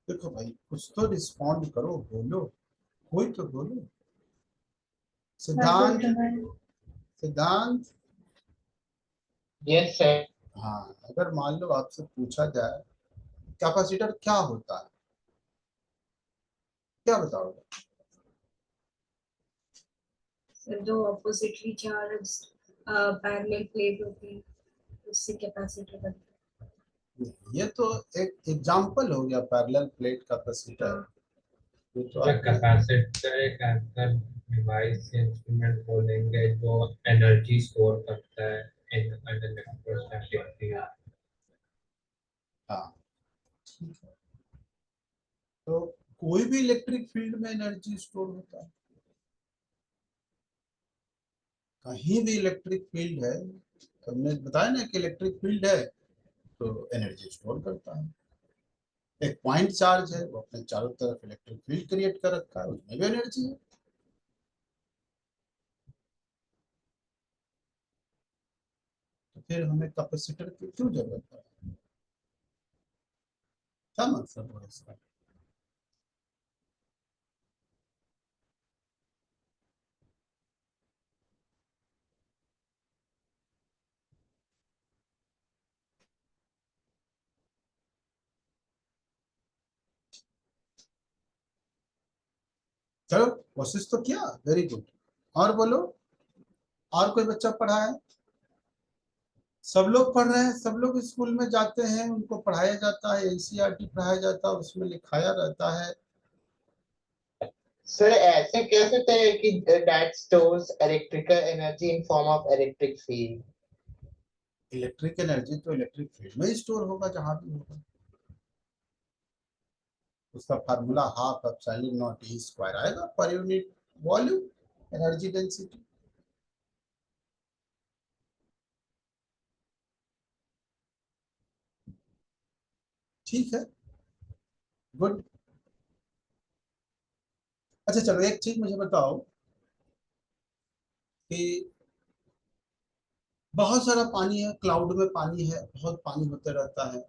देखो भाई, कुछ तो रिस्पॉन्ड करो, बोलो, कोई तो बोलो। सिद्धांत, सिद्धांत। Yes sir. हाँ, अगर मान लो आपसे पूछा जाए कैपेसिटर क्या होता है, क्या बताओगे? सर दो ऑपोजिटली चार्ज पैरेलल प्लेट होती है, उससे कैपेसिटर बनता ये तो एक एग्जाम्पल हो गया पैरेलल प्लेट है। कैपेसिटर। हाँ, ये तो मतलब आपको कैपेसिटर एक ऐसा डिवाइस इंस्ट्रूमेंट बोलेंगे जो एनर्जी स्टोर करता है इन एन इलेक्ट्रोस्टैटिक फील्ड। हाँ, ठीक है। तो कोई भी इलेक्ट्रिक फील्ड में एनर्जी स्टोर होता है। कहीं भी इलेक्ट्रिक फील्ड है, हमने बताया ना कि इलेक्ट्रिक फील्ड है तो एनर्जी स्टोर करता है। एक पॉइंट चार्ज है, वो अपने चारों तरफ इलेक्ट्रिक फील्ड क्रिएट कर रखा है, उसमें भी एनर्जी है। तो फिर हमें कैपेसिटर की क्यों जरूरत है? क्या मतलब है इसका? चलो, कोशिश तो किया, वेरी गुड। और बोलो, और कोई बच्चा पढ़ा है? सब लोग पढ़ रहे हैं, सब लोग स्कूल में जाते हैं, उनको पढ़ाया जाता है, एनसीईआरटी पढ़ाया जाता है, उसमें लिखाया रहता है। सर ऐसे कह सकते हैं कि that stores electrical energy in form of electric field. Electric energy तो इलेक्ट्रिक फील्ड में ही स्टोर होगा, जहां भी होगा। उसका formula half epsilon not E square आएगा per unit volume energy density. ठीक है, गुड। अच्छा चलो, एक चीज मुझे बताओ कि बहुत सारा पानी है, क्लाउड में पानी है, बहुत पानी होते रहता है।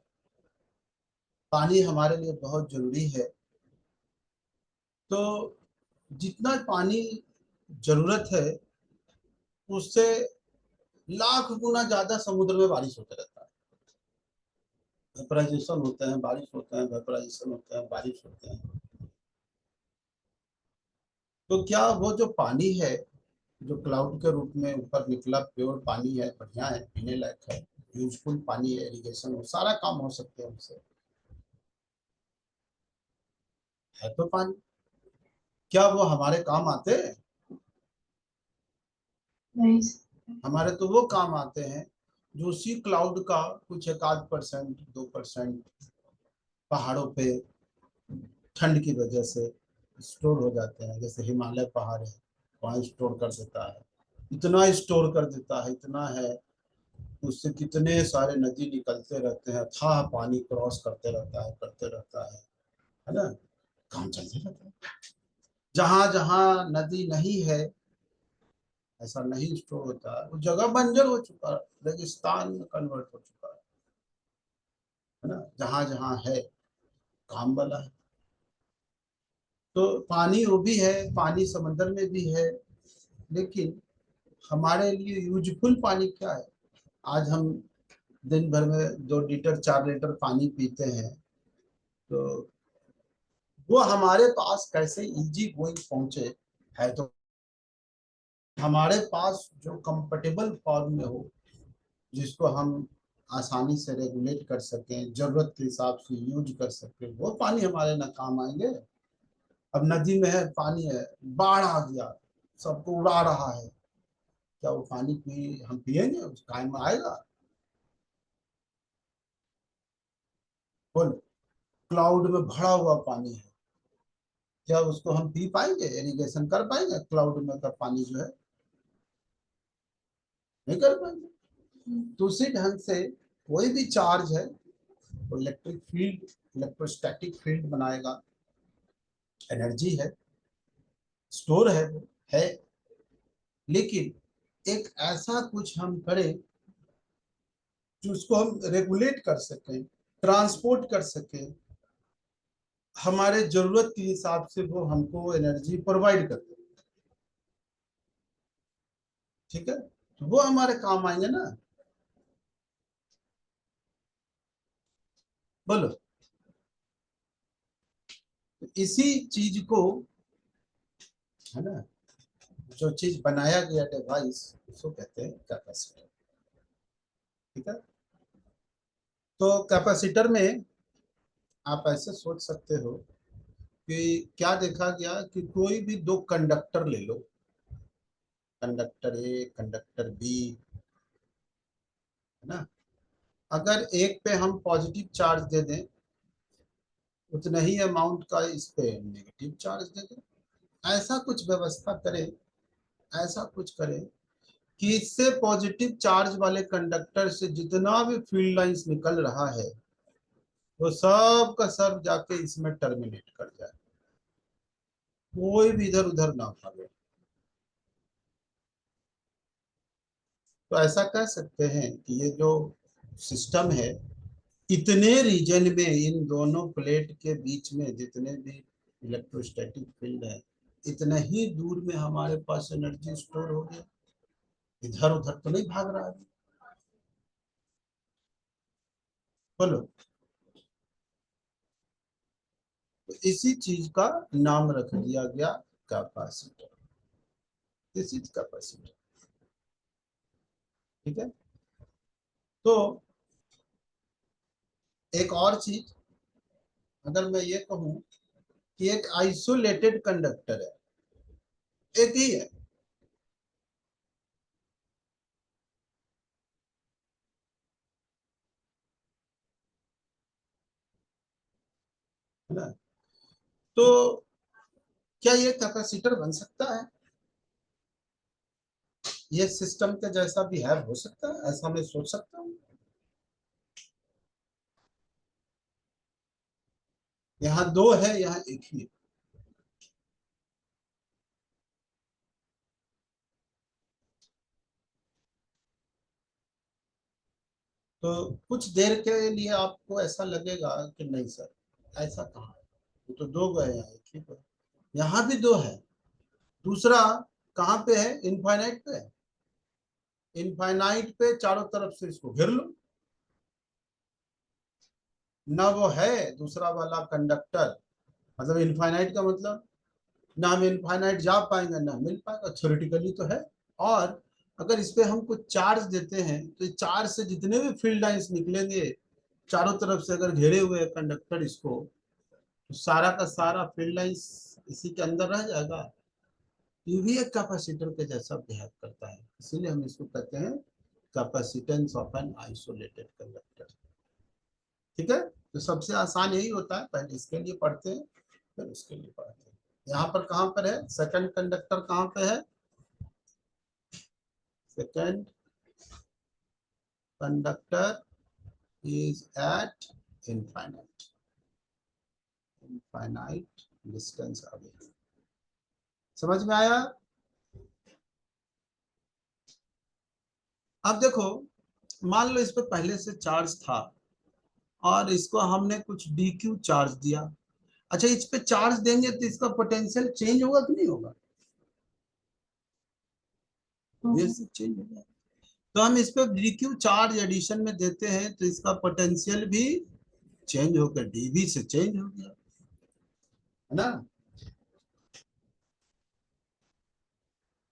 पानी हमारे लिए बहुत जरूरी है। तो जितना पानी जरूरत है, उससे लाख गुना ज्यादा समुद्र में बारिश होते रहता है। वेपराइजेशन होते हैं, बारिश होते हैं, वेपराइजेशन होते हैं, बारिश होते हैं। तो क्या वो जो पानी है जो क्लाउड के रूप में ऊपर निकला, प्योर पानी है, बढ़िया है, पीने लायक है, यूजफुल पानी है, इरिगेशन हो, सारा काम हो सकते हैं उससे, है तो पानी। क्या वो हमारे काम आते हैं? नहीं। हमारे तो वो काम आते हैं जो उसी क्लाउड का कुछ 1-8%, 2% पहाड़ों पे ठंड की वजह से स्टोर हो जाते हैं। जैसे हिमालय पहाड़ है, वहाँ स्टोर कर देता है, इतना स्टोर कर देता है, इतना है, उससे कितने सारे नदी निकलते रहते हैं, अथाह पानी क्रॉस करते रहता है, करते रहता है ना, काम चलते रहता है। जहां जहां नदी नहीं है, ऐसा नहीं स्टोर होता है, वो जगह बंजर हो चुका है, रेगिस्तान में कन्वर्ट हो चुका है ना। जहां जहां है काम वाला है। तो पानी वो भी है, पानी समंदर में भी है, लेकिन हमारे लिए यूजफुल पानी क्या है? आज हम दिन भर में 2 लीटर 4 लीटर पानी पीते हैं, तो वो हमारे पास कैसे इजी गोइंग पहुंचे, है तो हमारे पास जो कंफर्टेबल फॉर्म में हो, जिसको हम आसानी से रेगुलेट कर सकें, जरूरत के हिसाब से यूज कर सकें, वो पानी हमारे ना काम आएंगे। अब नदी में है, पानी है, बाढ़ आ गया, सबको उड़ा रहा है, क्या वो पानी पी हम पिएंगे? उस काम में आएगा? बोलो, क्लाउड में भरा हुआ पानी है, क्या उसको हम पी पाएंगे, इरिगेशन कर पाएंगे क्लाउड में का पानी जो है? नहीं कर पाएंगे। तो उसी ढंग से कोई भी चार्ज है, वो इलेक्ट्रिक फील्ड, इलेक्ट्रोस्टैटिक फील्ड बनाएगा, एनर्जी है, स्टोर है, वो है, लेकिन एक ऐसा कुछ हम करें जो उसको हम रेगुलेट कर सकें, ट्रांसपोर्ट कर सकें, हमारे जरूरत के हिसाब से वो हमको एनर्जी प्रोवाइड कर दे। ठीक है, तो वो हमारे काम आएंगे ना। बोलो, तो इसी चीज को, है ना, जो चीज बनाया गया डिवाइस, उसको कहते हैं कैपेसिटर। ठीक है, तो कैपेसिटर में आप ऐसे सोच सकते हो कि क्या देखा गया कि कोई भी 2 कंडक्टर ले लो, कंडक्टर ए, कंडक्टर बी, है ना, अगर एक पे हम पॉजिटिव चार्ज दे दें, उतना ही अमाउंट का इस पे नेगेटिव चार्ज दे दें, ऐसा कुछ व्यवस्था करें, ऐसा कुछ करें कि इससे पॉजिटिव चार्ज वाले कंडक्टर से जितना भी फील्ड लाइंस निकल रहा है, वो सब का सब जाके इसमें टर्मिनेट कर जाए, कोई भी इधर उधर ना भागे। तो ऐसा कह सकते हैं कि ये जो सिस्टम है, इतने रीजन में, इन दोनों प्लेट के बीच में जितने भी इलेक्ट्रोस्टैटिक फील्ड है, इतने ही दूर में हमारे पास एनर्जी स्टोर हो गया, इधर उधर तो नहीं भाग रहा है। बोलो, तो इसी चीज का नाम रख दिया गया कैपेसिटर। This is capacitor. ठीक है, तो एक और चीज, अगर मैं ये कहूं कि एक आइसोलेटेड कंडक्टर है, एक ही है ना, तो क्या ये कैपेसिटर बन सकता है? ये सिस्टम के जैसा बिहेव हो सकता है? ऐसा मैं सोच सकता हूँ? यहाँ 2 है, यहाँ एक ही है। तो कुछ देर के लिए आपको ऐसा लगेगा कि नहीं सर, ऐसा कहाँ है, वो तो 2 गए, यहाँ एक ही पे, यहाँ भी 2 है। दूसरा कहाँ पे है? इनफाइनाइट पे है। इनफाइनाइट पे चारों तरफ से इसको घेर लो, ना वो है दूसरा वाला कंडक्टर, मतलब इनफाइनाइट का मतलब ना हम इनफाइनाइट जा पाएंगे ना मिल पाएगा, थ्योरेटिकली तो है। और अगर इस पे हम कुछ चार्ज देते हैं तो इस चार्ज से जितने भी फील्ड लाइंस निकलेंगे चारों तरफ से, अगर घेरे हुए कंडक्टर इसको, तो सारा का सारा फील्ड लाइंस इसी के अंदर रह जाएगा। ये भी एक कैपेसिटर के जैसा बिहेव करता है, इसीलिए हम इसको कहते हैं capacitance of an isolated conductor. ठीक है, तो सबसे आसान यही होता है, पहले इसके लिए पढ़ते हैं फिर उसके लिए पढ़ते हैं। यहाँ पर कहाँ पर है सेकंड कंडक्टर, कहाँ पे है second conductor is at infinite distance away। समझ में आया? अब देखो, मान लो इस पे पहले से चार्ज था और इसको हमने कुछ dq चार्ज दिया। अच्छा, इस पे चार्ज देंगे तो इसका पोटेंशियल चेंज होगा कि नहीं होगा? ये चेंज होगा। तो हम इस पे dq चार्ज एडिशन में देते हैं तो इसका पोटेंशियल भी चेंज होकर dv से चेंज हो गया, है ना?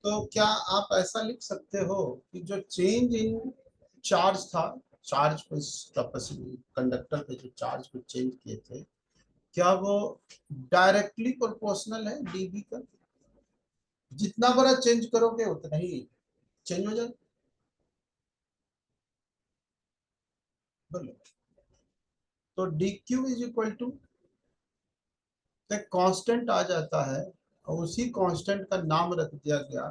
तो क्या आप ऐसा लिख सकते हो कि जो चेंज इन चार्ज था, चार्ज को कैपेसिटी कंडक्टर पे जो चार्ज को चेंज किए थे, क्या वो डायरेक्टली प्रोपोर्शनल है डीबी का? जितना बड़ा चेंज करोगे उतना ही चेंज हो जाए। बोलो, तो D Q is equal to एक कांस्टेंट आ जाता है और उसी कांस्टेंट का नाम रख दिया गया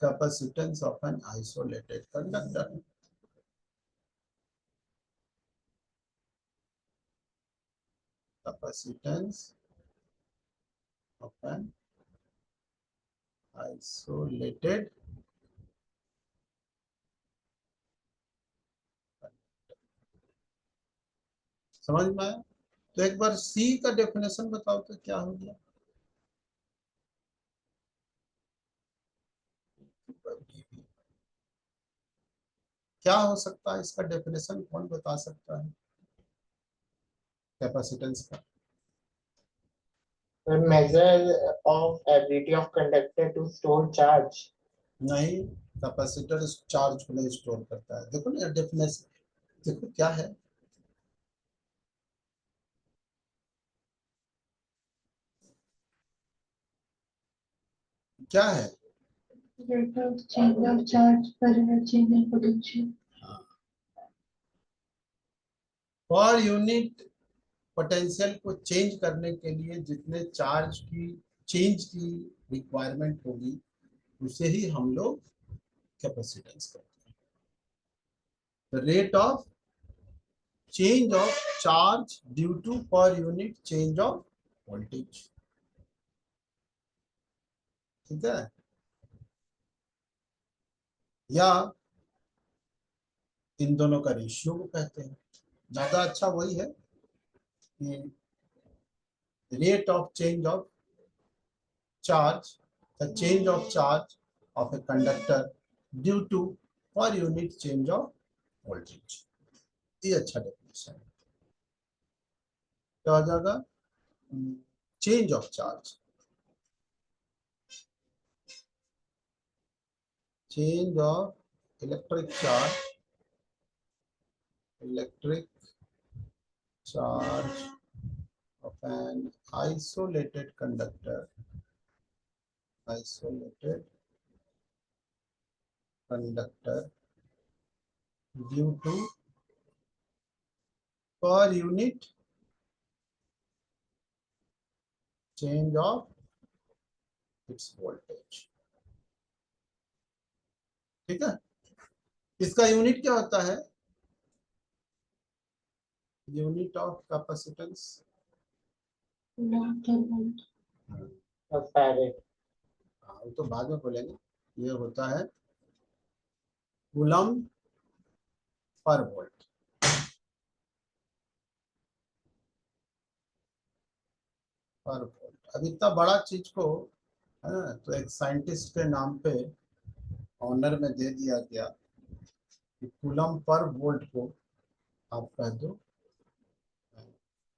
capacitance of an isolated conductor. Capacitance of an isolated समझ में आया? तो एक बार सी का डेफिनेशन बताओ तो क्या हो गया? क्या हो सकता है इसका डेफिनेशन, कौन बता सकता है कैपेसिटेंस का? The measure of ability of conductor to store charge. नहीं, कैपेसिटर चार्ज को नहीं स्टोर करता है। देखो ना डेफिनेशन, देखो क्या है, क्या है? rate of change of charge per unit change in potential। Per unit potential को चेंज करने के लिए जितने चार्ज की चेंज की रिक्वायरमेंट होगी उसे ही हम लोग कैपेसिटेंस कहते हैं। The rate of change of charge due to per unit change of voltage। ठीक है, या इन दोनों का रेशियो को कहते हैं। ज्यादा अच्छा वही है कि rate of change of charge, the change of charge of a conductor due to per unit change of voltage. ये अच्छा डेफिनेशन है। क्या हो जाएगा? Change of charge, change of electric charge, electric charge of an isolated conductor, isolated conductor due to per unit change of its voltage। ठीक है, इसका unit क्या होता है? Unit of capacitance Of Farad. वो तो बाद में बोलेंगे। ये होता है कूलम पर वोल्ट। पर वोल्ट अब इतना बड़ा चीज को है तो एक साइंटिस्ट के नाम पे ऑनर में दे दिया गया कि कूलम पर वोल्ट को आप कह दो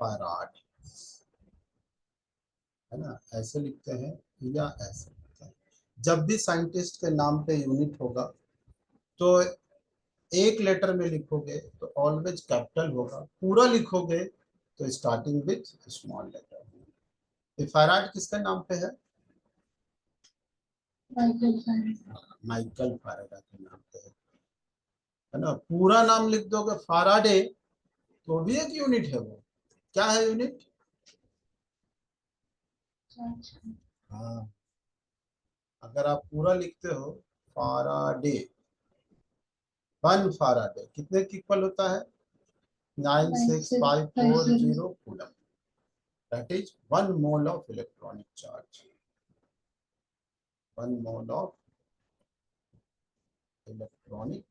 फैराड, है ना, ऐसे लिखते हैं या ऐसे लिखते हैं। जब भी साइंटिस्ट के नाम पे यूनिट होगा तो एक लेटर में लिखोगे तो ऑलवेज कैपिटल होगा, पूरा लिखोगे तो starting with small letter. Farad किसके नाम पे है? Michael Faraday. माइकल फैराडे के नाम पे है ना। पूरा नाम लिख दोगे फैराडे तो भी एक यूनिट है। वो क्या है यूनिट? हाँ, अगर आप पूरा लिखते हो फैराडे, 1 फैराडे कितने की इक्वल होता है? 96,540 coulomb. That is 1 mole of electronic charge. 1 mole of electronic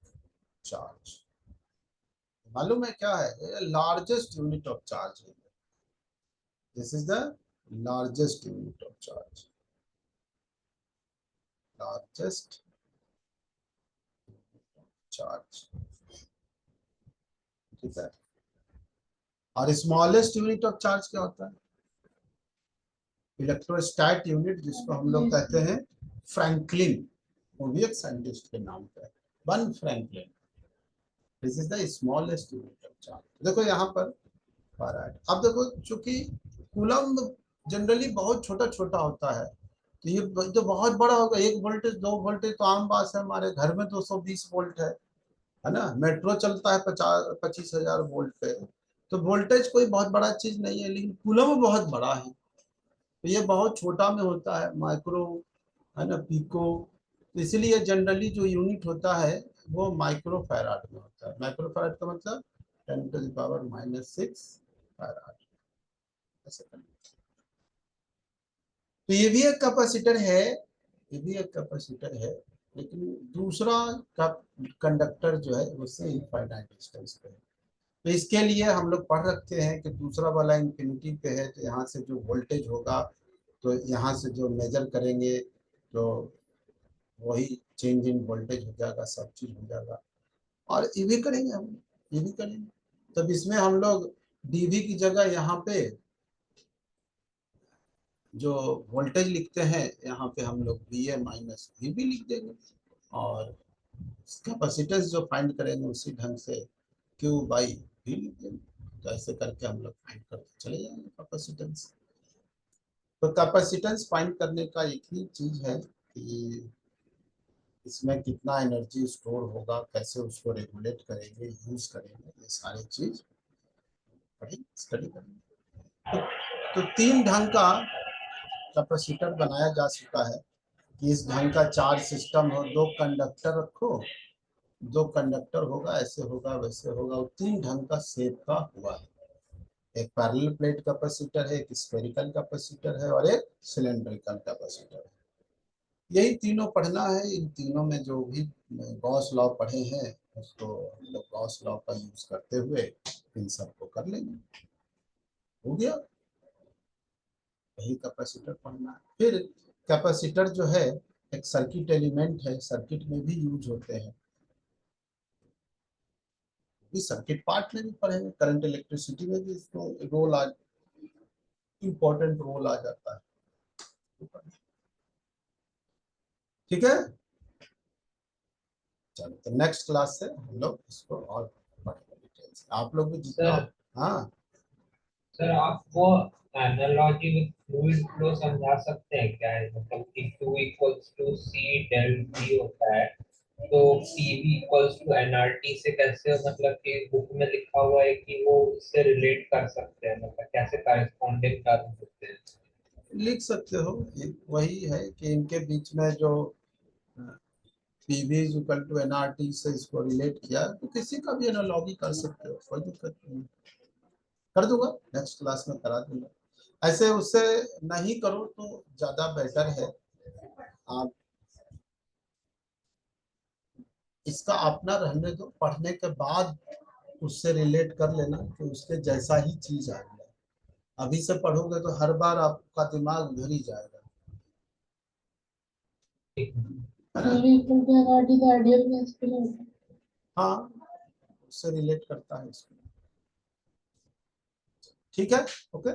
charge मालूम है क्या है? लार्जेस्ट यूनिट ऑफ चार्ज है। This is the largest unit of charge, largest charge, ठीक है। और स्मॉलेस्ट यूनिट ऑफ चार्ज क्या होता है? इलेक्ट्रोस्टैट यूनिट, जिसको हम लोग कहते हैं फ्रैंकलिन, वो भी एक साइंटिस्ट के नाम पे है, 1 Franklin. This is the smallest unit of charge. देखो यहाँ पर फैराड। अब देखो, चूंकि कूलम जनरली बहुत छोटा छोटा होता है, तो ये तो बहुत बड़ा होगा। 1 वोल्टेज 2 वोल्टेज तो आम बात है, हमारे घर में 220 वोल्ट है ना। मेट्रो चलता है 25,000 वोल्ट पे, तो वोल्टेज कोई बहुत बड़ा चीज नहीं है। लेकिन कूलम बहुत बड़ा है, तो ये बहुत छोटा में होता है, माइक्रो, है ना, पिको। तो इसलिए जनरली जो यूनिट होता है वो माइक्रो फैराड में होता है। माइक्रो फैराड का मतलब 10⁻⁻6 फैराड, ऐसे करना। तो ये भी एक कैपेसिटर है, ये भी एक कैपेसिटर है, लेकिन दूसरा कंडक्टर जो है उससे इनफाइनाइट डिस्टेंस पे है। तो इसके लिए हम लोग पढ़ रखते हैं कि दूसरा वाला इंफिनिटी पे है, तो यहाँ से जो वोल्टेज होगा, तो यहाँ से जो मेजर करेंगे तो वही चेंज इन वोल्टेज हो जाएगा, सब चीज हो जाएगा। और ये भी करेंगे हम, ये भी करेंगे। तब इसमें हम लोग डीवी की जगह यहाँ पे जो वोल्टेज लिखते हैं, यहाँ पे हम लोग वी ए माइनस वी भी लिख देंगे, और कैपेसिटेंस जो फाइंड करेंगे उसी ढंग से क्यू बाई वी लिख देंगे। तो ऐसे करके हम लोग फाइंड करते चले जाएंगे कैपेसिटेंस। तो कैपेसिटेंस फाइंड करने का एक ही चीज है कि इसमें कितना एनर्जी स्टोर होगा, कैसे उसको रेगुलेट करेंगे, यूज करेंगे, ये सारी चीज पढ़ेंगे, स्टडी करेंगे। तो 3 ढंग का कैपेसिटर बनाया जा चुका है कि इस ढंग का चार्ज सिस्टम हो, 2 कंडक्टर रखो, 2 कंडक्टर होगा, ऐसे होगा वैसे होगा। वो 3 ढंग का शेप का हुआ है। एक पैरेलल प्लेट कैपेसिटर है, एक स्फेरिकल कैपेसिटर है, और एक सिलेंड्रिकल कैपेसिटर है। यही तीनों पढ़ना है। इन तीनों में जो भी गॉस लॉ पढ़े हैं उसको हम लोग गॉस लॉ का यूज करते हुए इन सबको कर लेंगे। हो गया, यही कैपेसिटर पढ़ना है। फिर कैपेसिटर जो है एक सर्किट एलिमेंट है, सर्किट में भी यूज होते हैं। इस सर्किट पार्ट में भी पढ़ेंगे, करंट इलेक्ट्रिसिटी में भी इसको रोल आ, इम्पोर्टेंट रोल आ जाता है। ठीक है, चलो तो नेक्स्ट क्लास से हम लोग इसको और पढ़ेंगे डिटेल्स। आप लोग भी जितना, हाँ सर आप वो एनालॉजी विद फ्लूइड फ्लो समझा सकते हैं क्या है? मतलब कि Q equals to C del V होता है, तो PV इक्वल्स टू nRT से कैसे, मतलब कि बुक में लिखा हुआ है कि वो इससे रिलेट कर सकते हैं, मतलब कैसे करेस्पॉन्डिंग कर सकते हैं? लिख सकते हो। वही है कि इनके बीच में जो PV is equal to NRT से इसको रिलेट किया, तो किसी का भी एनालॉजी कर सकते हो, कोई दिक्कत नहीं। कर दूंगा, नेक्स्ट क्लास में करा दूंगा। ऐसे उससे नहीं करो तो ज्यादा बेटर है। आप इसका अपना रहने दो, पढ़ने के बाद उससे रिलेट कर लेना कि उसके जैसा ही चीज आ गया। अभी से पढ़ोगे तो हर बार आपका दिमाग उधर ही जाएगा, है ना। हाँ, उससे रिलेट करता है इसको। ठीक है, ओके।